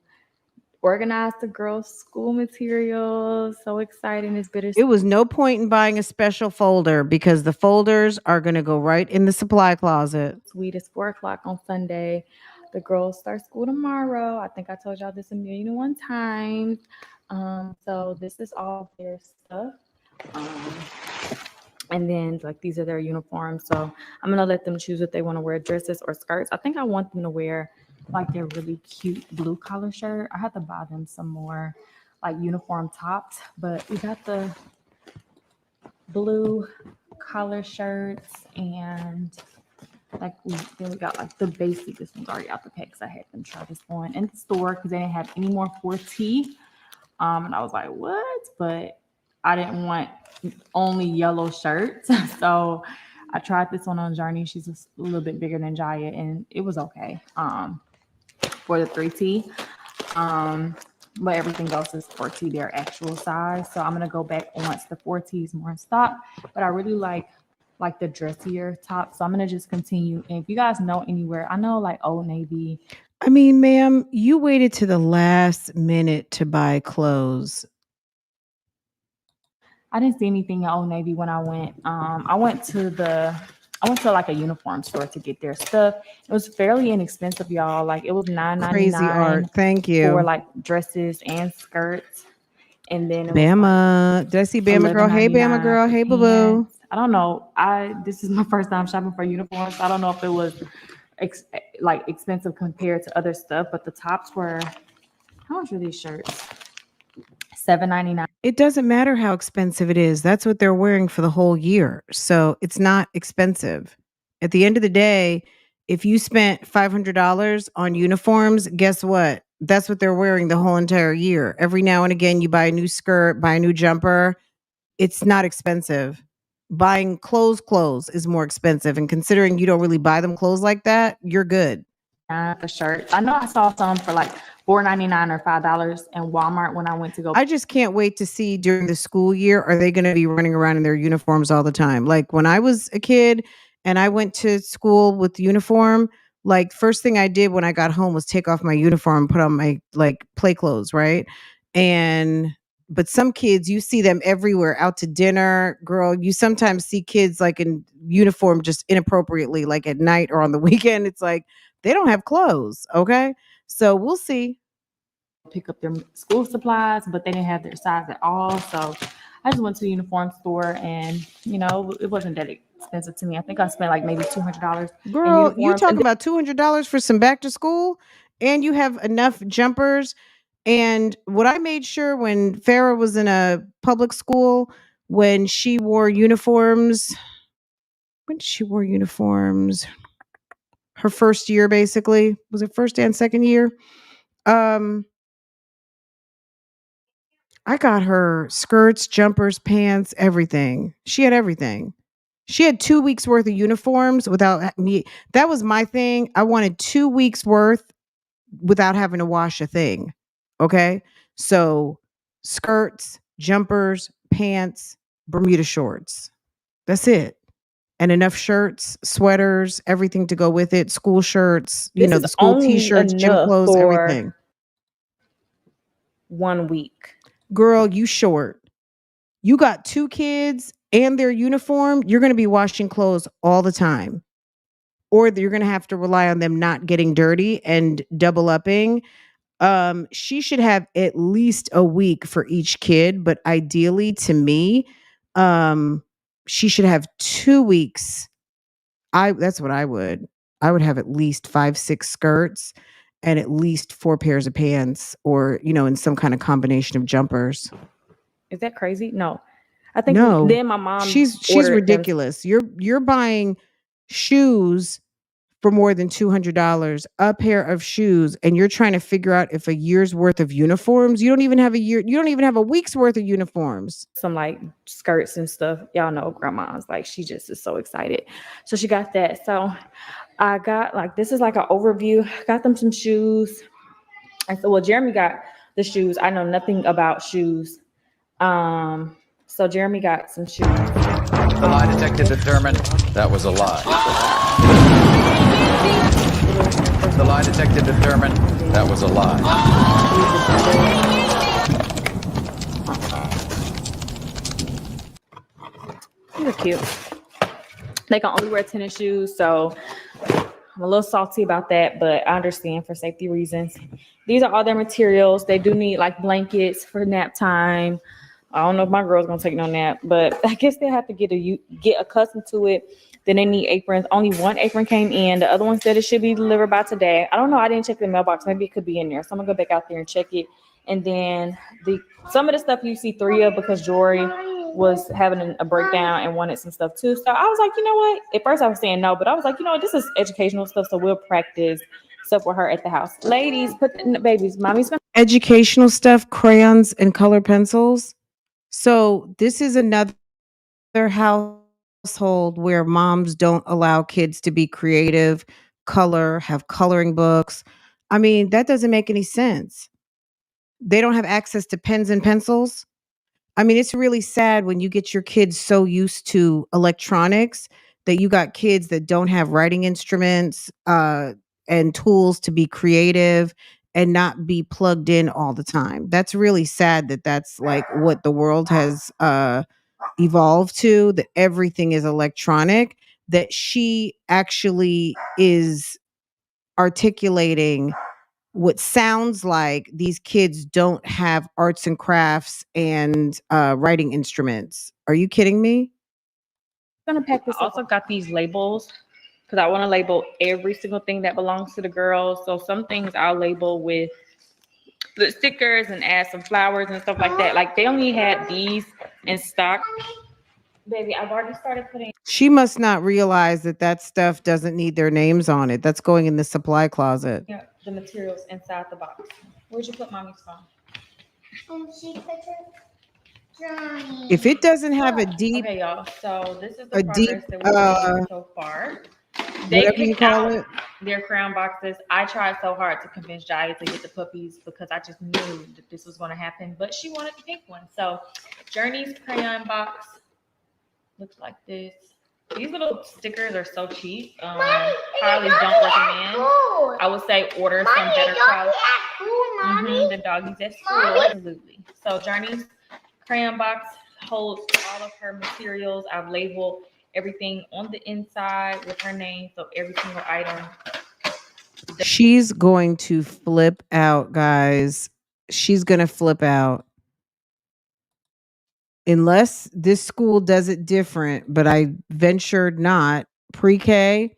organize the girls' school materials. So exciting. It's bittersweet. It was no point in buying a special folder because the folders are going to go right in the supply closet. Sweet. It's 4:00 on Sunday. The girls start school tomorrow. I think I told y'all this 1,000,001 times. So this is all their stuff. And then like these are their uniforms. So I'm gonna let them choose if they want to wear dresses or skirts. I think I want them to wear like their really cute blue collar shirt. I have to buy them some more like uniform tops, but we got the blue collar shirts and like then we got like the basic. This one's already out the pack because I had them try this on in the store because they didn't have any more 4T. And I was like, what? But I didn't want only yellow shirts. So I tried this one on Journey. She's a little bit bigger than Jaya, and it was okay for the 3T. but everything else is 4T, their actual size. So I'm gonna go back once the 4T is more in stock. But I really like the dressier top, so I'm gonna just continue. And if you guys know anywhere, I know like Old Navy. I mean, ma'am, you waited to the last minute to buy clothes. I didn't see anything in Old Navy when I went. I went to like a uniform store to get their stuff. It was fairly inexpensive, y'all. Like it was Crazy art. $9.99 Thank for you. like dresses and skirts. And then it was like Bama. Did I see Bama girl? Hey, Bama $11.99 girl. for Hey, boo boo. pants. I don't know. This is my first time shopping for uniforms. I don't know if it was like expensive compared to other stuff, but the tops were, how much were these shirts? $7.99. It doesn't matter how expensive it is. That's what they're wearing for the whole year. So it's not expensive. At the end of the day, if you spent $500 on uniforms, guess what? That's what they're wearing the whole entire year. Every now and again, you buy a new skirt, buy a new jumper. It's not expensive. Buying clothes is more expensive. And considering you don't really buy them clothes like that, you're good. The shirt. I know I saw some for like $4.99 or $5 in Walmart when I went to go. I just can't wait to see during the school year, are they going to be running around in their uniforms all the time? Like when I was a kid and I went to school with uniform, like first thing I did when I got home was take off my uniform and put on my like play clothes, right? And but some kids, you see them everywhere out to dinner. Girl, you sometimes see kids like in uniform just inappropriately, like at night or on the weekend. It's like they don't have clothes. Okay. So we'll see. Pick up their school supplies, but they didn't have their size at all. So I just went to the uniform store, and it wasn't that expensive to me. I think I spent like maybe $200. Girl, you talk about $200 for some back to school, and you have enough jumpers. And what I made sure when Farah was in a public school, when she wore uniforms, her first year basically, was it first and second year? I got her skirts, jumpers, pants, everything. She had everything. She had 2 weeks worth of uniforms without me. That was my thing. I wanted 2 weeks worth without having to wash a thing. Okay. So skirts, jumpers, pants, Bermuda shorts. That's it. And enough shirts, sweaters, everything to go with it. School shirts, the school t-shirts, gym clothes, everything. 1 week. Girl, you short. You got 2 kids and their uniform. You're going to be washing clothes all the time. Or you're going to have to rely on them not getting dirty and double upping. She should have at least a week for each kid, but ideally to me, she should have 2 weeks. That's what I would. I would have at least 5, 6 skirts and at least 4 pairs of pants, or in some kind of combination of jumpers. Is that crazy? No. I think No. then my mom She's ridiculous. You're buying shoes for more than $200, a pair of shoes, and you're trying to figure out if a year's worth of uniforms. You don't even have a week's worth of uniforms. Some like skirts and stuff. Y'all know grandma's like, she just is so excited. So she got that. So I got like, this is like an overview. Got them some shoes. I said, well, Jeremy got the shoes. I know nothing about shoes. So Jeremy got some shoes. The lie detector determined that was a lie. The lie detector determined that was a lie. These are cute. They can only wear tennis shoes, so I'm a little salty about that, but I understand for safety reasons. These are all their materials. They do need like blankets for nap time. I don't know if my girl's gonna take no nap, but I guess they'll have to get accustomed to it. Then they need aprons. Only one apron came in. The other one said it should be delivered by today. I don't know. I didn't check the mailbox. Maybe it could be in there. So I'm gonna go back out there and check it. And then some of the stuff you see 3 of, because Jory was having a breakdown and wanted some stuff too. So I was like, you know what? At first I was saying no, but I was like, this is educational stuff. So we'll practice stuff with her at the house. Ladies, put the babies. Mommy's gonna educational stuff, crayons and color pencils. So this is another household where moms don't allow kids to be creative, have coloring books. I mean, that doesn't make any sense. They don't have access to pens and pencils. I mean, it's really sad when you get your kids so used to electronics that you got kids that don't have writing instruments and tools to be creative and not be plugged in all the time. That's really sad that that's like what the world has evolved to, that everything is electronic, that she actually is articulating what sounds like these kids don't have arts and crafts and writing instruments. Are you kidding me? I'm gonna pack this. I also got these labels because I want to label every single thing that belongs to the girls. So some things I'll label with the stickers and add some flowers and stuff like that. Like they only had these in stock. Baby, I've already started putting She must not realize that that stuff doesn't need their names on it. That's going in the supply closet. the materials inside the box. Where'd you put mommy's phone? She put her drawing. If it doesn't have a deep, Okay, y'all. So this is the a progress deep, that we've made so far. They whatever you picked call out it, their crayon boxes. I tried so hard to convince Jaya to get the puppies because I just knew that this was going to happen, but she wanted the pink one. So Journey's crayon box looks like this. These little stickers are so cheap. Probably don't recommend. I would say order some better quality. The doggies at school, absolutely. So Journey's crayon box holds all of her materials. I've labeled everything on the inside with her name, so every single item. she's going to flip out, guys. She's going to flip out. Unless this school does it different, but I ventured not. Pre-K,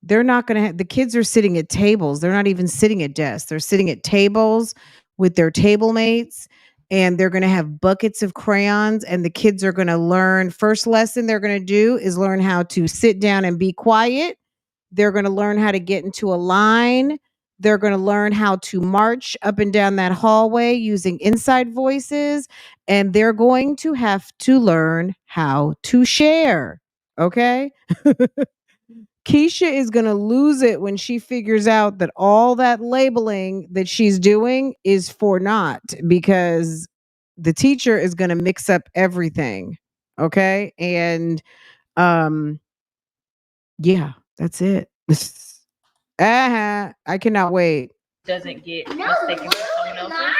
they're not going to have, the kids are sitting at tables. They're not even sitting at desks. They're sitting at tables with their table mates, and they're going to have buckets of crayons, and the kids are going to learn. First lesson they're going to do is learn how to sit down and be quiet. They're going to learn how to get into a line. They're going to learn how to march up and down that hallway using inside voices. And they're going to have to learn how to share. Okay. Keisha is going to lose it when she figures out that all that labeling that she's doing is for naught, because the teacher is going to mix up everything. Okay. And yeah, that's it. I cannot wait. Doesn't get mistaken for someone else's.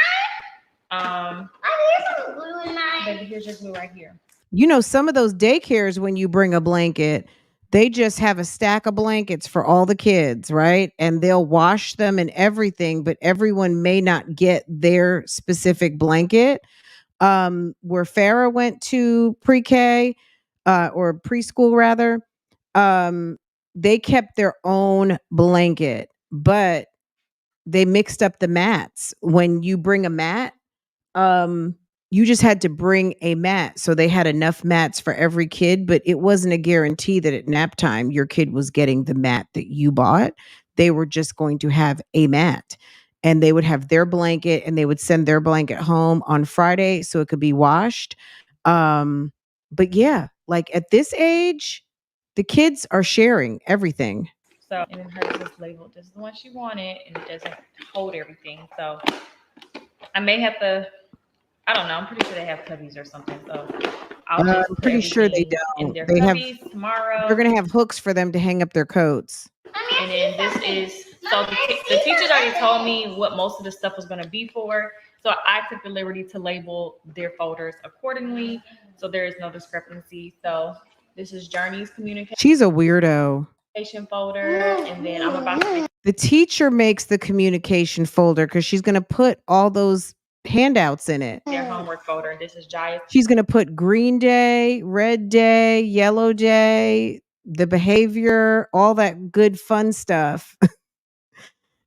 I need some glue in mine. Baby, here's your glue right here. You know, some of those daycares, when you bring a blanket, they just have a stack of blankets for all the kids, right? And they'll wash them and everything, but everyone may not get their specific blanket. Where Farah went to pre-K, or preschool rather, they kept their own blanket, but they mixed up the mats. When you bring a mat, you just had to bring a mat. So they had enough mats for every kid, but it wasn't a guarantee that at nap time your kid was getting the mat that you bought. They were just going to have a mat, and they would have their blanket, and they would send their blanket home on Friday so it could be washed. But yeah, like at this age, the kids are sharing everything. So, and then hers is labeled. This is the one she wanted, and it doesn't hold everything. So, I may have to. I don't know. I'm pretty sure they have cubbies or something. So, I'll just I'm pretty sure they in don't. their They have. cubbies tomorrow. They're gonna have hooks for them to hang up their coats. And then this is so the teachers already told me what most of the stuff was going to be for. So I took the liberty to label their folders accordingly, so there is no discrepancy. So this is Journey's communication She's a weirdo. folder, and then I'm about to make The teacher makes the communication folder because she's gonna put all those handouts in it. their homework folder. This is Jaya's. She's gonna put green day, red day, yellow day, the behavior, all that good fun stuff.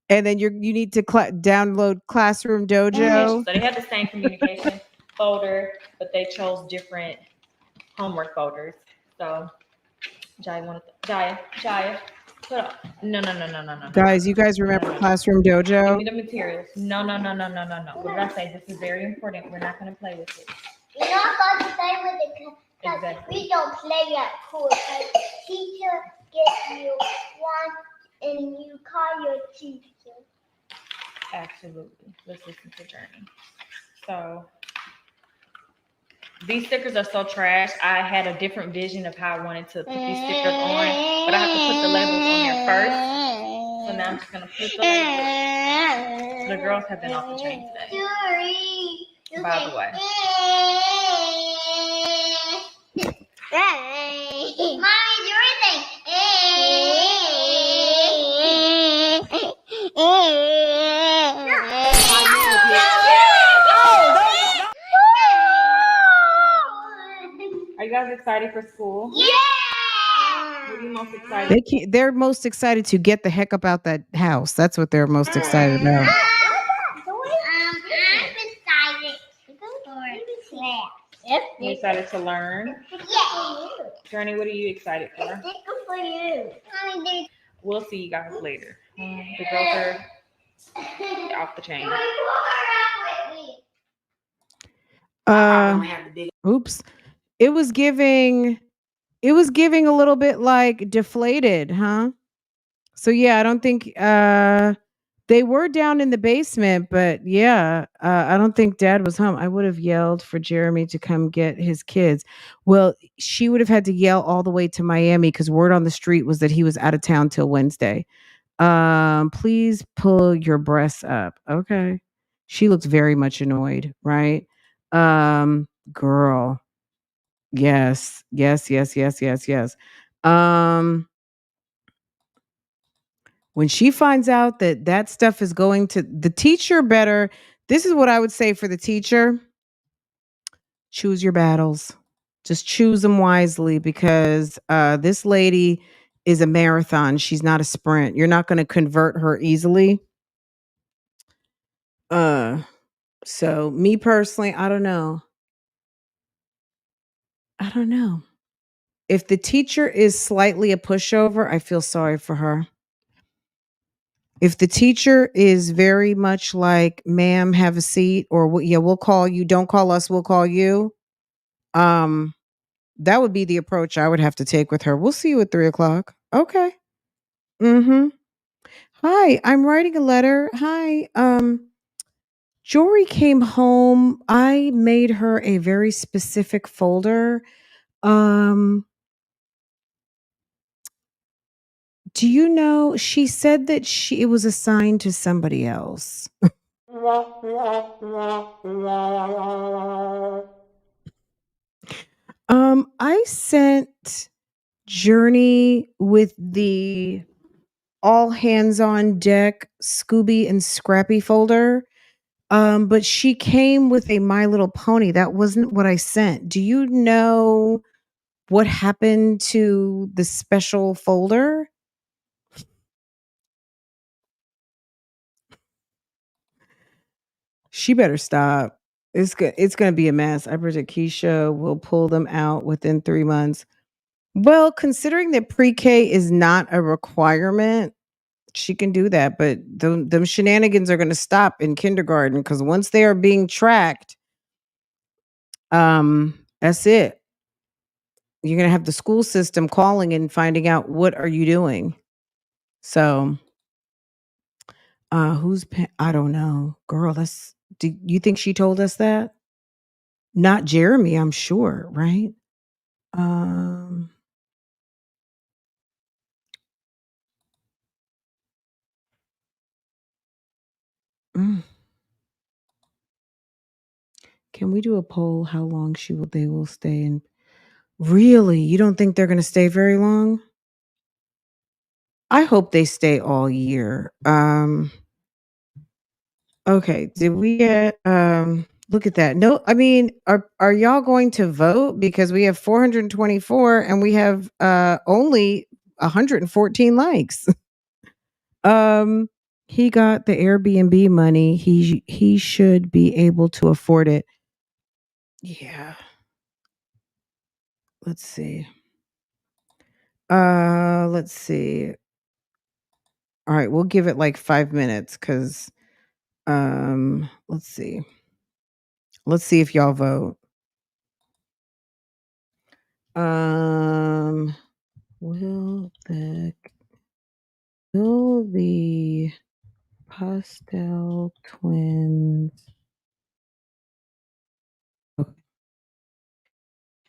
And then you need to download Classroom Dojo. So they had the same communication folder, but they chose different homework folders. So Jaya, put up. No. Guys, you guys remember Classroom Give Dojo? me the materials. No. What did I say? This is very important. We're not going to play with it. You're not going to play with it because Exactly. we don't play at school. Because teacher gets you one and you call your teacher. Absolutely. Let's listen to Journey. So these stickers are so trash. I had a different vision of how I wanted to put these stickers on, but I have to put the labels on there first. So now I'm just gonna put the labels. The girls have been off the chain today. By the way. Mommy, do anything. Are you guys excited for school? Yeah. What are you most excited? They're most excited to get the heck up out that house. That's what they're most excited about. I'm excited. You excited to learn? Yeah. Journey, what are you excited for? Sticker for you. Mommy, We'll see you guys later. The girls are off the chain. Oops. It was giving a little bit like deflated, huh? So yeah, I don't think they were down in the basement, but yeah, I don't think Dad was home. I would have yelled for Jeremy to come get his kids. Well, she would have had to yell all the way to Miami because word on the street was that he was out of town till Wednesday. Please pull your breasts up. Okay. She looks very much annoyed, right? Girl. Yes. Yes, yes, yes, yes, yes. Um when she finds out that that stuff is going to the teacher, better, this is what I would say for the teacher: choose your battles. Just choose them wisely, because this lady is a marathon. She's not a sprint. You're not going to convert her easily. So me personally, I don't know. If the teacher is slightly a pushover, I feel sorry for her. If the teacher is very much like, "Ma'am, have a seat," or "Yeah, we'll call you. Don't call us. We'll call you." Um, that would be the approach I would have to take with her. "We'll see you at 3 o'clock." Okay. Mm-hmm. Hi, I'm writing a letter. Hi. Jory came home. I made her a very specific folder. Um, do you know, she said that it was assigned to somebody else. I sent Journey with the all hands on deck Scooby and Scrappy folder. But she came with a My Little Pony. That wasn't what I sent. Do you know what happened to the special folder? She better stop. It's gonna be a mess. I predict Keisha will pull them out within 3 months. Well, considering that pre-K is not a requirement, she can do that. But them shenanigans are gonna stop in kindergarten, because once they are being tracked, that's it. You're gonna have the school system calling and finding out, what are you doing? So I don't know. Girl, do you think she told us that? Not Jeremy, I'm sure, right? Um, mm. Can we do a poll how long they will stay in? Really? You don't think they're gonna stay very long? I hope they stay all year. Okay, did we get look at that. No, I mean, are y'all going to vote? Because we have 424 and we have only 114 likes. He got the Airbnb money. He should be able to afford it. Yeah. Let's see. Let's see. All right, we'll give it like 5 minutes, cuz let's see. Let's see if y'all vote. Um will the Pastel twins. Okay.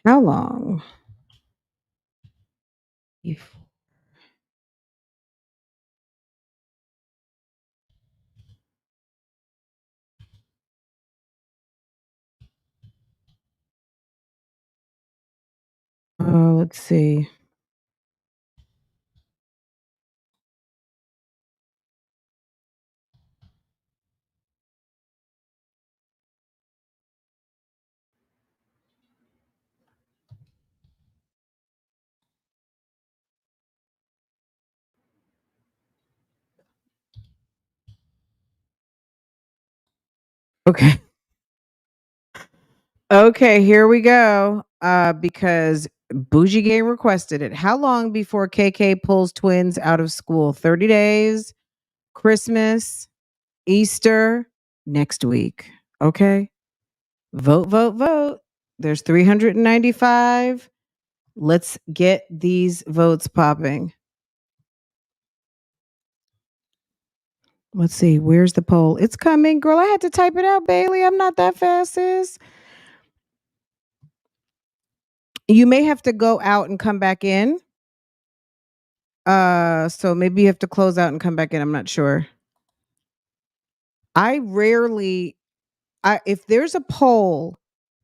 How long? Let's see. Okay. Okay, here we go. Because Bougie Gang requested it. How long before KK pulls twins out of school? 30 days, Christmas, Easter, next week. Okay. Vote, vote, vote. There's 395. Let's get these votes popping. Let's see. Where's the poll? It's coming. Girl, I had to type it out, Bailey. I'm not that fast, sis. You may have to go out and come back in. So maybe you have to close out and come back in. I'm not sure. I rarely if there's a poll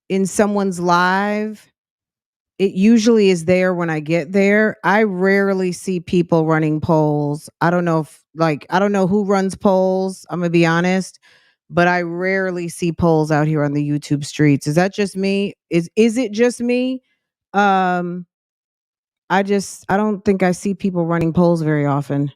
in someone's live, it usually is there when I get there. I rarely see people running polls. I don't know if I don't know who runs polls. I'm gonna be honest, but I rarely see polls out here on the YouTube streets. Is that just me? Is it just me? Um, I don't think I see people running polls very often.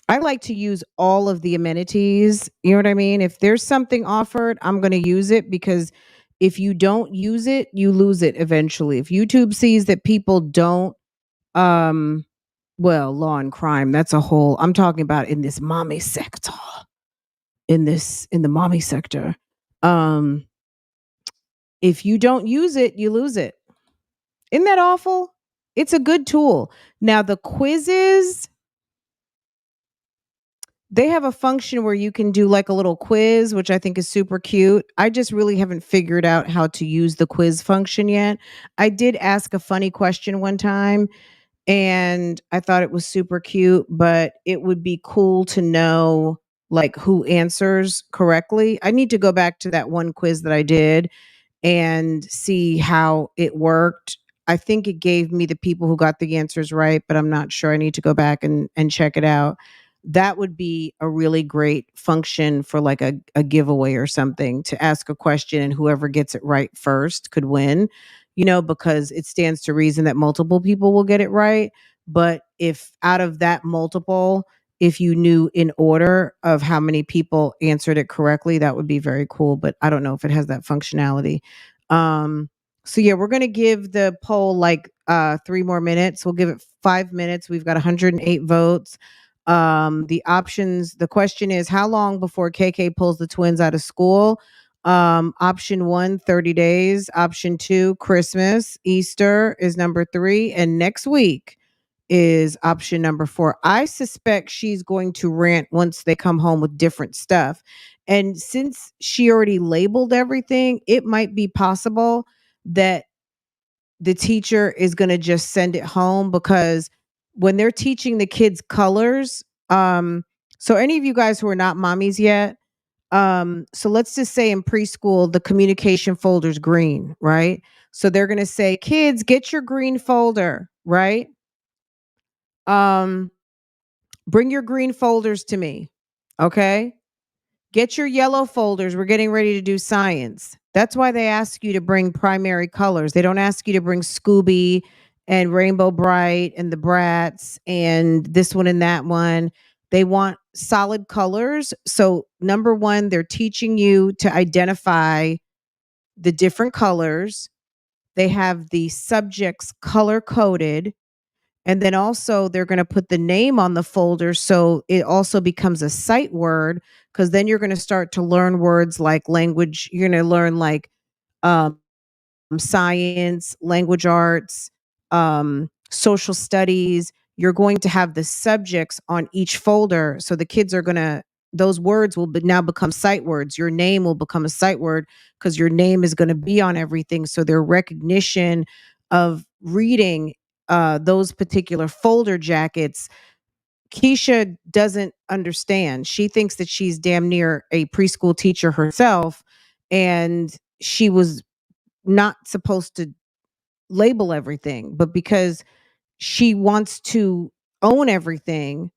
I like to use all of the amenities. You know what I mean? If there's something offered, I'm going to use it because if you don't use it, you lose it eventually. If YouTube sees that people don't, um, well, law and crime, that's a whole, I'm talking about in this mommy sector, in the mommy sector. Um, if you don't use it, you lose it. Isn't that awful? It's a good tool. Now, the quizzes, they have a function where you can do like a little quiz, which I think is super cute. I just really haven't figured out how to use the quiz function yet. I did ask a funny question one time and I thought it was super cute, but it would be cool to know like who answers correctly. I need to go back to that one quiz that I did and see how it worked. I think it gave me the people who got the answers right, but I'm not sure. I need to go back and check it out. That would be a really great function for like a giveaway or something to ask a question and whoever gets it right first could win, because it stands to reason that multiple people will get it right. But if out of that multiple, if you knew in order of how many people answered it correctly, that would be very cool. But I don't know if it has that functionality. Um, so yeah, we're gonna give the poll like 3 more minutes. We'll give it 5 minutes. We've got 108 votes. The question is how long before KK pulls the twins out of school? Option 1, 30 days. Option 2, Christmas. Easter is number 3. And next week is option number 4. I suspect she's going to rant once they come home with different stuff. And since she already labeled everything, it might be possible that the teacher is going to just send it home because when they're teaching the kids colors, so any of you guys who are not mommies yet, so let's just say in preschool, the communication folder's green, right? So they're going to say, kids, get your green folder, right? Bring your green folders to me. Okay. Get your yellow folders. We're getting ready to do science. That's why they ask you to bring primary colors. They don't ask you to bring Scooby and Rainbow Bright and the Brats and this one and that one. They want solid colors. So, number one, they're teaching you to identify the different colors. They have the subjects color coded. And then also they're going to put the name on the folder so it also becomes a sight word because then you're going to start to learn words like language. You're going to learn like um, science, language arts, social studies. you're going to have the subjects on each folder. So the kids are going to, those words will now become sight words. Your name will become a sight word because your name is going to be on everything. So their recognition of reading those particular folder jackets, Keisha doesn't understand. She thinks that she's damn near a preschool teacher herself, and she was not supposed to label everything, but because she wants to own everything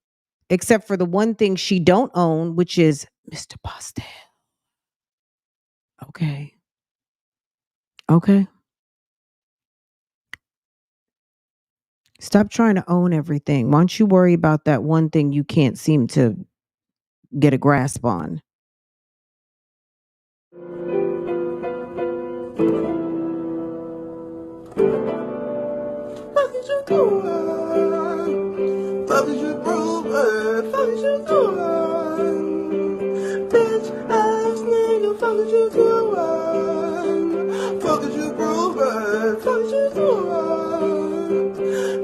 except for the one thing she don't own, which is Mr. Postel. Okay. Okay. Stop trying to own everything. Why don't you worry about that one thing you can't seem to get a grasp on? Fuck is you doing? Fuck is you proving? Fuck is you doing? Bitch ass nigga, fuck is you doing? Fuck is you proving? Fuck is you doing?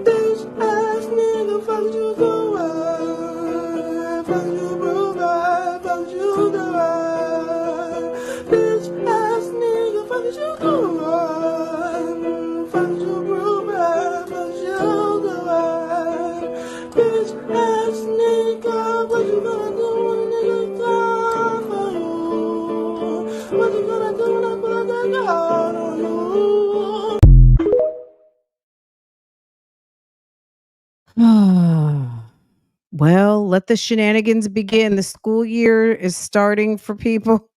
Bitch ass nigga, fuck is you doing? Fuck is you proving? Fuck is you doing? Bitch ass nigga, fuck is you doing? Fuck is you proving? Fuck is you doing? Bitch ass nigga, what you gonna do when a nigga come for you? What you gonna do when I put that gun on you? Well, let the shenanigans begin. The school year is starting for people.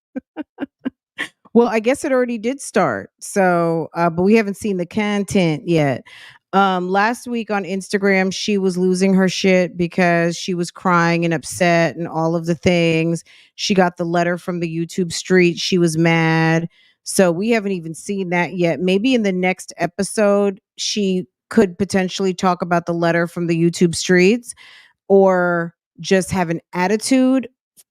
Well, I guess it already did start. So, but we haven't seen the content yet. Last week on Instagram, she was losing her shit because she was crying and upset and all of the things. She got the letter from the YouTube street. She was mad. So we haven't even seen that yet. Maybe in the next episode, she could potentially talk about the letter from the YouTube streets, or just have an attitude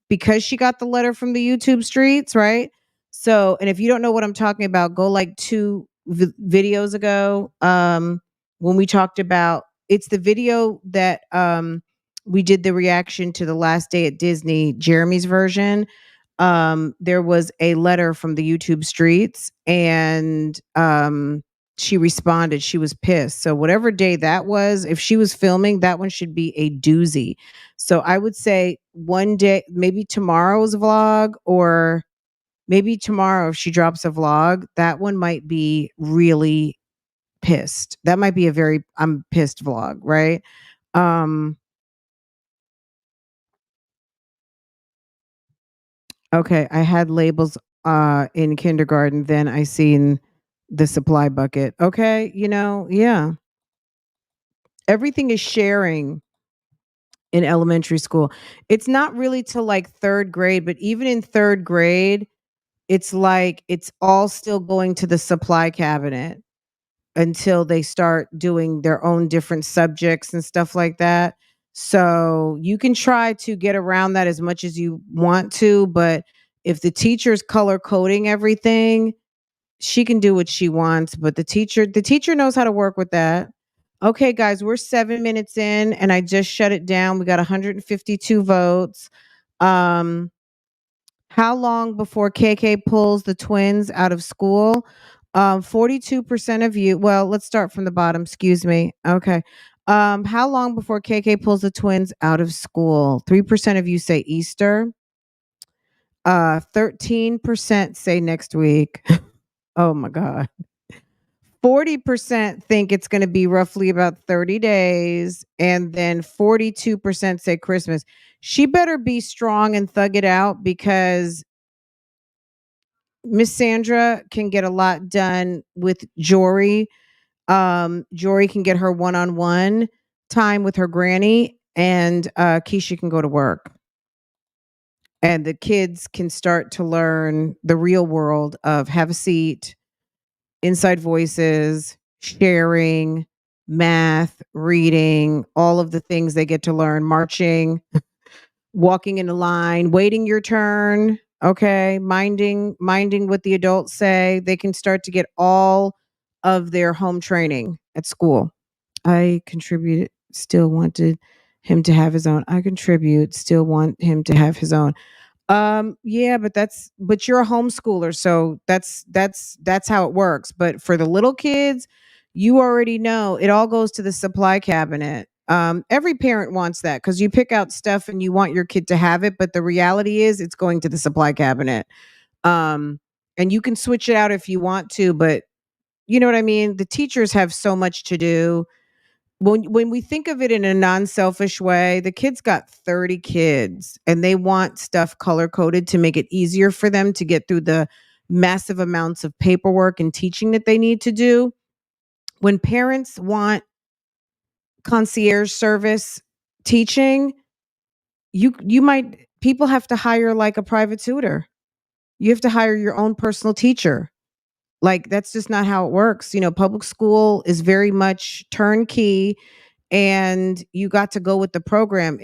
because she got the letter from the YouTube streets, right? So, and if you don't know what I'm talking about, go like two videos ago, when we talked about, it's the video that we did the reaction to The Last Day at Disney, Jeremy's version. There was a letter from the YouTube streets, and she responded. She was pissed. So whatever day that was, if she was filming, that one should be a doozy. So I would say one day, maybe tomorrow's vlog, or maybe tomorrow if she drops a vlog, that one might be really pissed. That might be a very I'm pissed vlog, right? Um okay, I had labels in kindergarten, then I seen the supply bucket. Okay, yeah. Everything is sharing in elementary school. It's not really till like 3rd grade, but even in 3rd grade, it's like it's all still going to the supply cabinet until they start doing their own different subjects and stuff like that. So you can try to get around that as much as you want to, but if the teacher's color coding everything, she can do what she wants, but the teacher knows how to work with that. Okay, guys, we're 7 minutes in and I just shut it down. We got 152 votes. Um how long before KK pulls the twins out of school? 42% of you. Well, let's start from the bottom. Excuse me. Okay. How long before KK pulls the twins out of school? 3% of you say Easter. 13% say next week. Oh my God. 40% think it's going to be roughly about 30 days. And then 42% say Christmas. She better be strong and thug it out, because Miss Sandra can get a lot done with Jory. Jory can get her one-on-one time with her granny, and Keisha can go to work. And the kids can start to learn the real world of have a seat, inside voices, sharing, math, reading, all of the things they get to learn, marching, walking in a line, waiting your turn, okay, minding what the adults say. They can start to get all of their home training at school. I contributed Still wanted him to have his own. I contribute. Still want him to have his own. Yeah, but you're a homeschooler, so that's how it works. But for the little kids, you already know it all goes to the supply cabinet. Every parent wants that because you pick out stuff and you want your kid to have it, but the reality is it's going to the supply cabinet. Um, and you can switch it out if you want to, but you know what I mean? The teachers have so much to do. When we think of it in a non-selfish way, the kids got 30 kids and they want stuff color coded to make it easier for them to get through the massive amounts of paperwork and teaching that they need to do. When parents want concierge service teaching, you might people have to hire like a private tutor. You have to hire your own personal teacher. Like that's just not how it works. You know, public school is very much turnkey and you got to go with the program.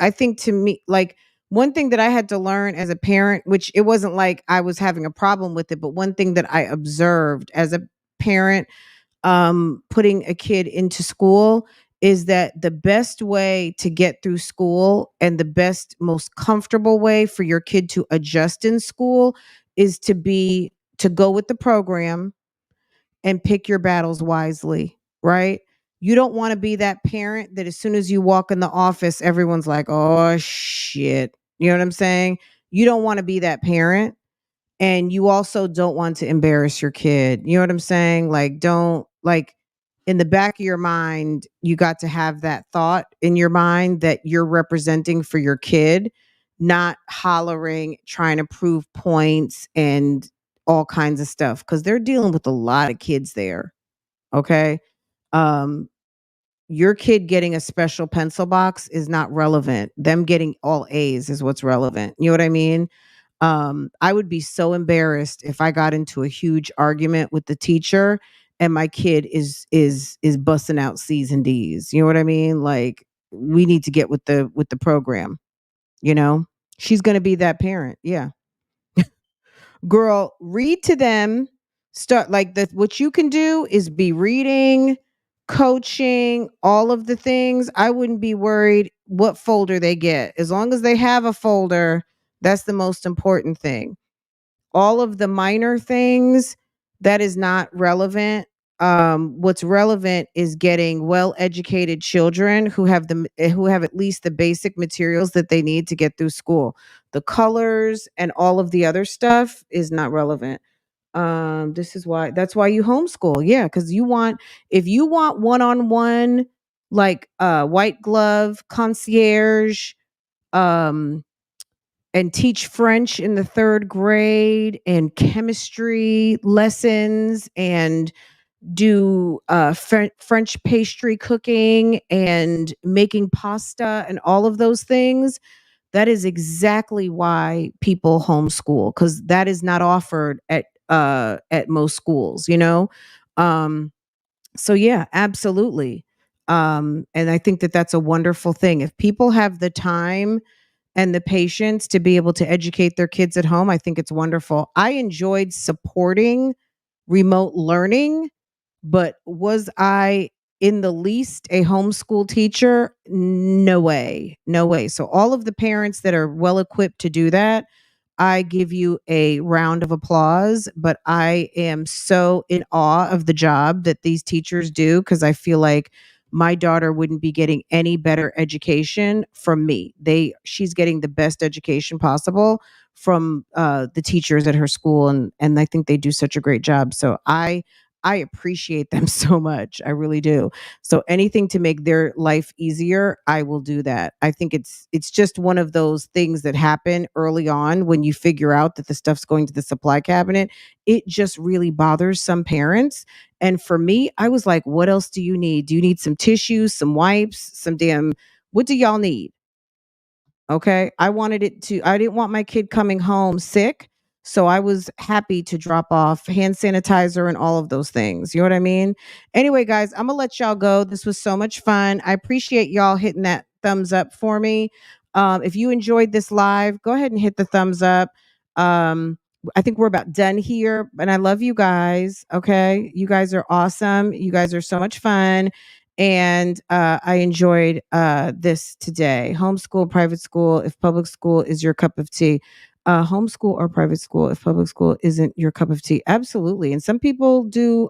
I think to me, like one thing that I had to learn as a parent, which it wasn't like I was having a problem with it, but one thing that I observed as a parent, putting a kid into school is that the best way to get through school and the best, most comfortable way for your kid to adjust in school is to go with the program and pick your battles wisely, right? You don't want to be that parent that as soon as you walk in the office, everyone's like, oh shit. You know what I'm saying? You don't want to be that parent. And you also don't want to embarrass your kid. You know what I'm saying? Like, don't, like, in the back of your mind, you got to have that thought in your mind that you're representing for your kid, not hollering, trying to prove points and all kinds of stuff because they're dealing with a lot of kids there. Okay. Um, your kid getting a special pencil box is not relevant. Them getting all A's is what's relevant. You know what I mean? I would be so embarrassed if I got into a huge argument with the teacher and my kid is busting out C's and D's. You know what I mean? Like we need to get with the program, you know? She's going to be that parent. Yeah. Girl, read to them. Start like the what you can do is be reading, coaching, all of the things. I wouldn't be worried what folder they get. As long as they have a folder, that's the most important thing. All of the minor things, that is not relevant. What's relevant is getting well-educated children who have at least the basic materials that they need to get through school. The colors and all of the other stuff is not relevant. This is why that's why you homeschool. Yeah, because if you want one-on-one, like white glove concierge, um and teach French in the third grade and chemistry lessons and do French pastry cooking and making pasta and all of those things. That is exactly why people homeschool because that is not offered at most schools, you know? Um, so yeah, absolutely. And I think that that's a wonderful thing. If people have the time and the patience to be able to educate their kids at home, I think it's wonderful. I enjoyed supporting remote learning, but was I in the least a homeschool teacher? No way. No way. So, all of the parents that are well equipped to do that, I give you a round of applause, but I am so in awe of the job that these teachers do because I feel like my daughter wouldn't be getting any better education from me. She's getting the best education possible from the teachers at her school, and I think they do such a great job. So I appreciate them so much. I really do. So anything to make their life easier, I will do that. I think it's just one of those things that happen early on when you figure out that the stuff's going to the supply cabinet. It just really bothers some parents. And for me, I was like, what else do you need? Do you need some tissues, some wipes, some damn what do y'all need? Okay. I didn't want my kid coming home sick. So I was happy to drop off hand sanitizer and all of those things. You know what I mean? Anyway, guys, I'm going to let y'all go. This was so much fun. I appreciate y'all hitting that thumbs up for me. If you enjoyed this live, go ahead and hit the thumbs up. I think we're about done here, and I love you guys. Okay. You guys are awesome. You guys are so much fun. And I enjoyed this today. Homeschool, private school, if public school is your cup of tea. Homeschool or private school, if public school isn't your cup of tea. Absolutely. And some people do,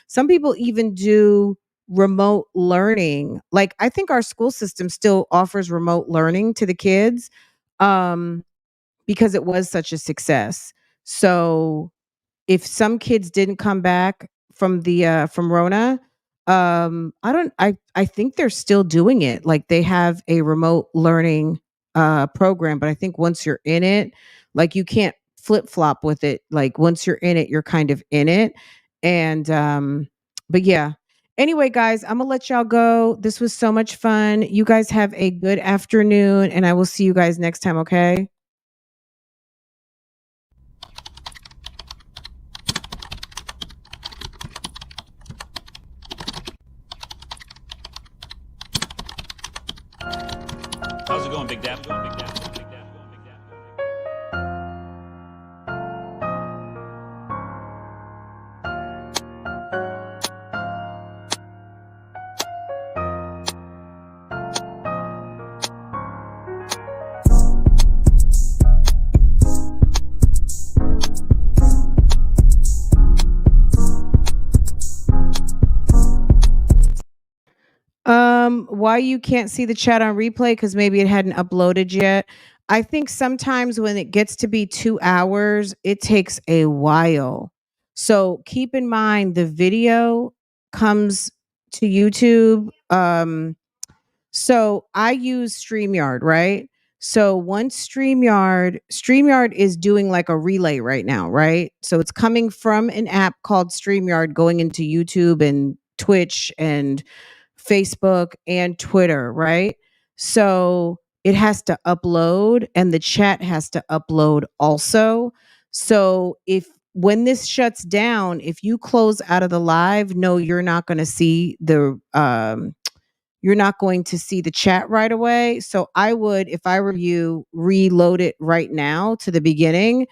some people even do remote learning. Like, I think our school system still offers remote learning to the kids um, because it was such a success. So if some kids didn't come back from Rona, I think they're still doing it. Like, they have a remote learning program, but I think once you're in it, like, you can't flip-flop with it. Like, once you're in it, you're kind of in it. And but yeah. Anyway, guys, I'm gonna let y'all go. This was so much fun. You guys have a good afternoon, and I will see you guys next time, okay? How's it going, Big Dap? Why you can't see the chat on replay? Because maybe it hadn't uploaded yet. I think sometimes when it gets to be 2 hours, it takes a while. So keep in mind the video comes to YouTube. So I use StreamYard, right? So once StreamYard is doing like a relay right now, right? So it's coming from an app called StreamYard going into YouTube and Twitch and Facebook and Twitter, right? So it has to upload and the chat has to upload also. So if when this shuts down, if you close out of the live, no, you're not going to see the chat right away. So I would, if I were you, reload it right now to the beginning.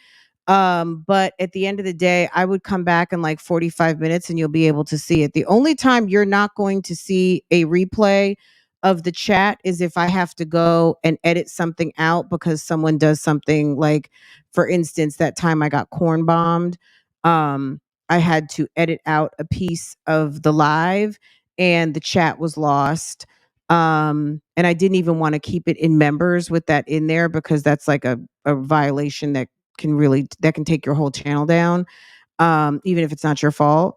But at the end of the day, I would come back in like 45 minutes and you'll be able to see it. The only time you're not going to see a replay of the chat is if I have to go and edit something out because someone does something, like, for instance, that time I got corn bombed. I had to edit out a piece of the live and the chat was lost. And I didn't even want to keep it in members with that in there because that's like a violation that can take your whole channel down, even if it's not your fault.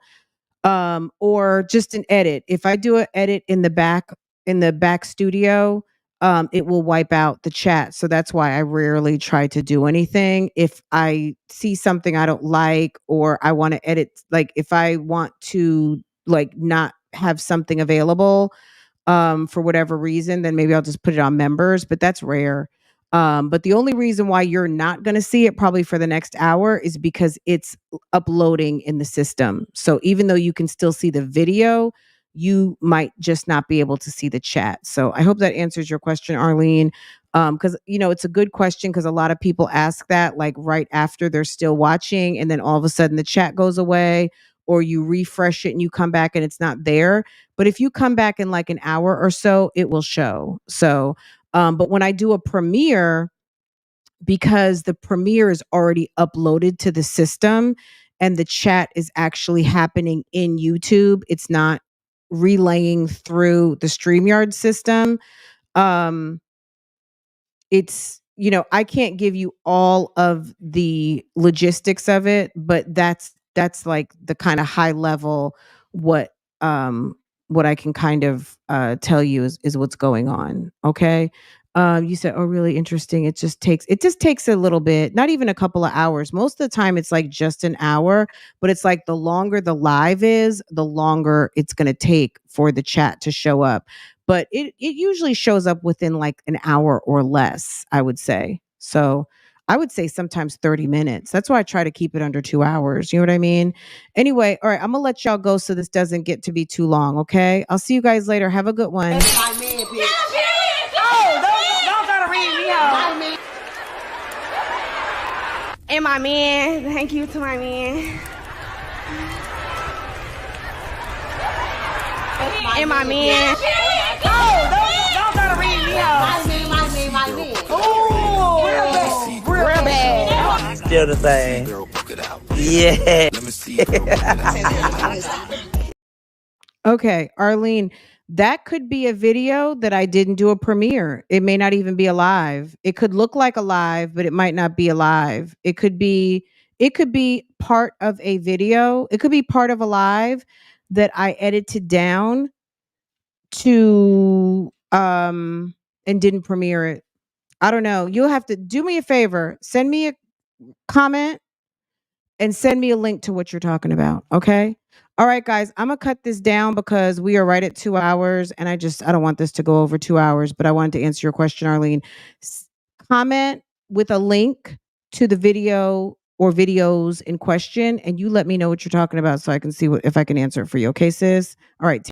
Or just an edit. If I do an edit in the back studio, it will wipe out the chat. So that's why I rarely try to do anything. If I see something I don't like, or I want to edit, like if I want to like not have something available for whatever reason, then maybe I'll just put it on members, but that's rare. But the only reason why you're not going to see it probably for the next hour is because it's uploading in the system. So even though you can still see the video, you might just not be able to see the chat. So I hope that answers your question, Arlene. Because it's a good question, because a lot of people ask that like right after they're still watching, and then all of a sudden the chat goes away, or you refresh it and you come back and it's not there. But if you come back in like an hour or so, it will show. So but when I do a premiere, because the premiere is already uploaded to the system and the chat is actually happening in YouTube, it's not relaying through the StreamYard system. It's, I can't give you all of the logistics of it, but that's like the kind of high level what I can kind of tell you is what's going on. Okay. You said, oh, really interesting. It just takes a little bit, not even a couple of hours. Most of the time it's like just an hour, but it's like the longer the live is, the longer it's going to take for the chat to show up. But it usually shows up within like an hour or less, I would say. So I would say sometimes 30 minutes. That's why I try to keep it under 2 hours. You know what I mean? Anyway, all right, I'm going to let y'all go so this doesn't get to be too long, okay? I'll see you guys later. Have a good one. That's my man, bitch. Oh, don't try to read me out. And my man, thank you to my man. And my man. Don't gotta read me out. My man. Ooh, real bad. Still the same. Yeah. Okay, Arlene, that could be a video that I didn't do a premiere. It may not even be alive. It could look like a live, but it might not be alive. It could be part of a video. It could be part of a live that I edited down to and didn't premiere it. I don't know. You'll have to do me a favor. Send me a comment and send me a link to what you're talking about. Okay. All right, guys, I'm going to cut this down because we are right at 2 hours and I don't want this to go over 2 hours, but I wanted to answer your question, Arlene. Comment with a link to the video or videos in question and you let me know what you're talking about so I can see if I can answer it for you. Okay, sis? All right.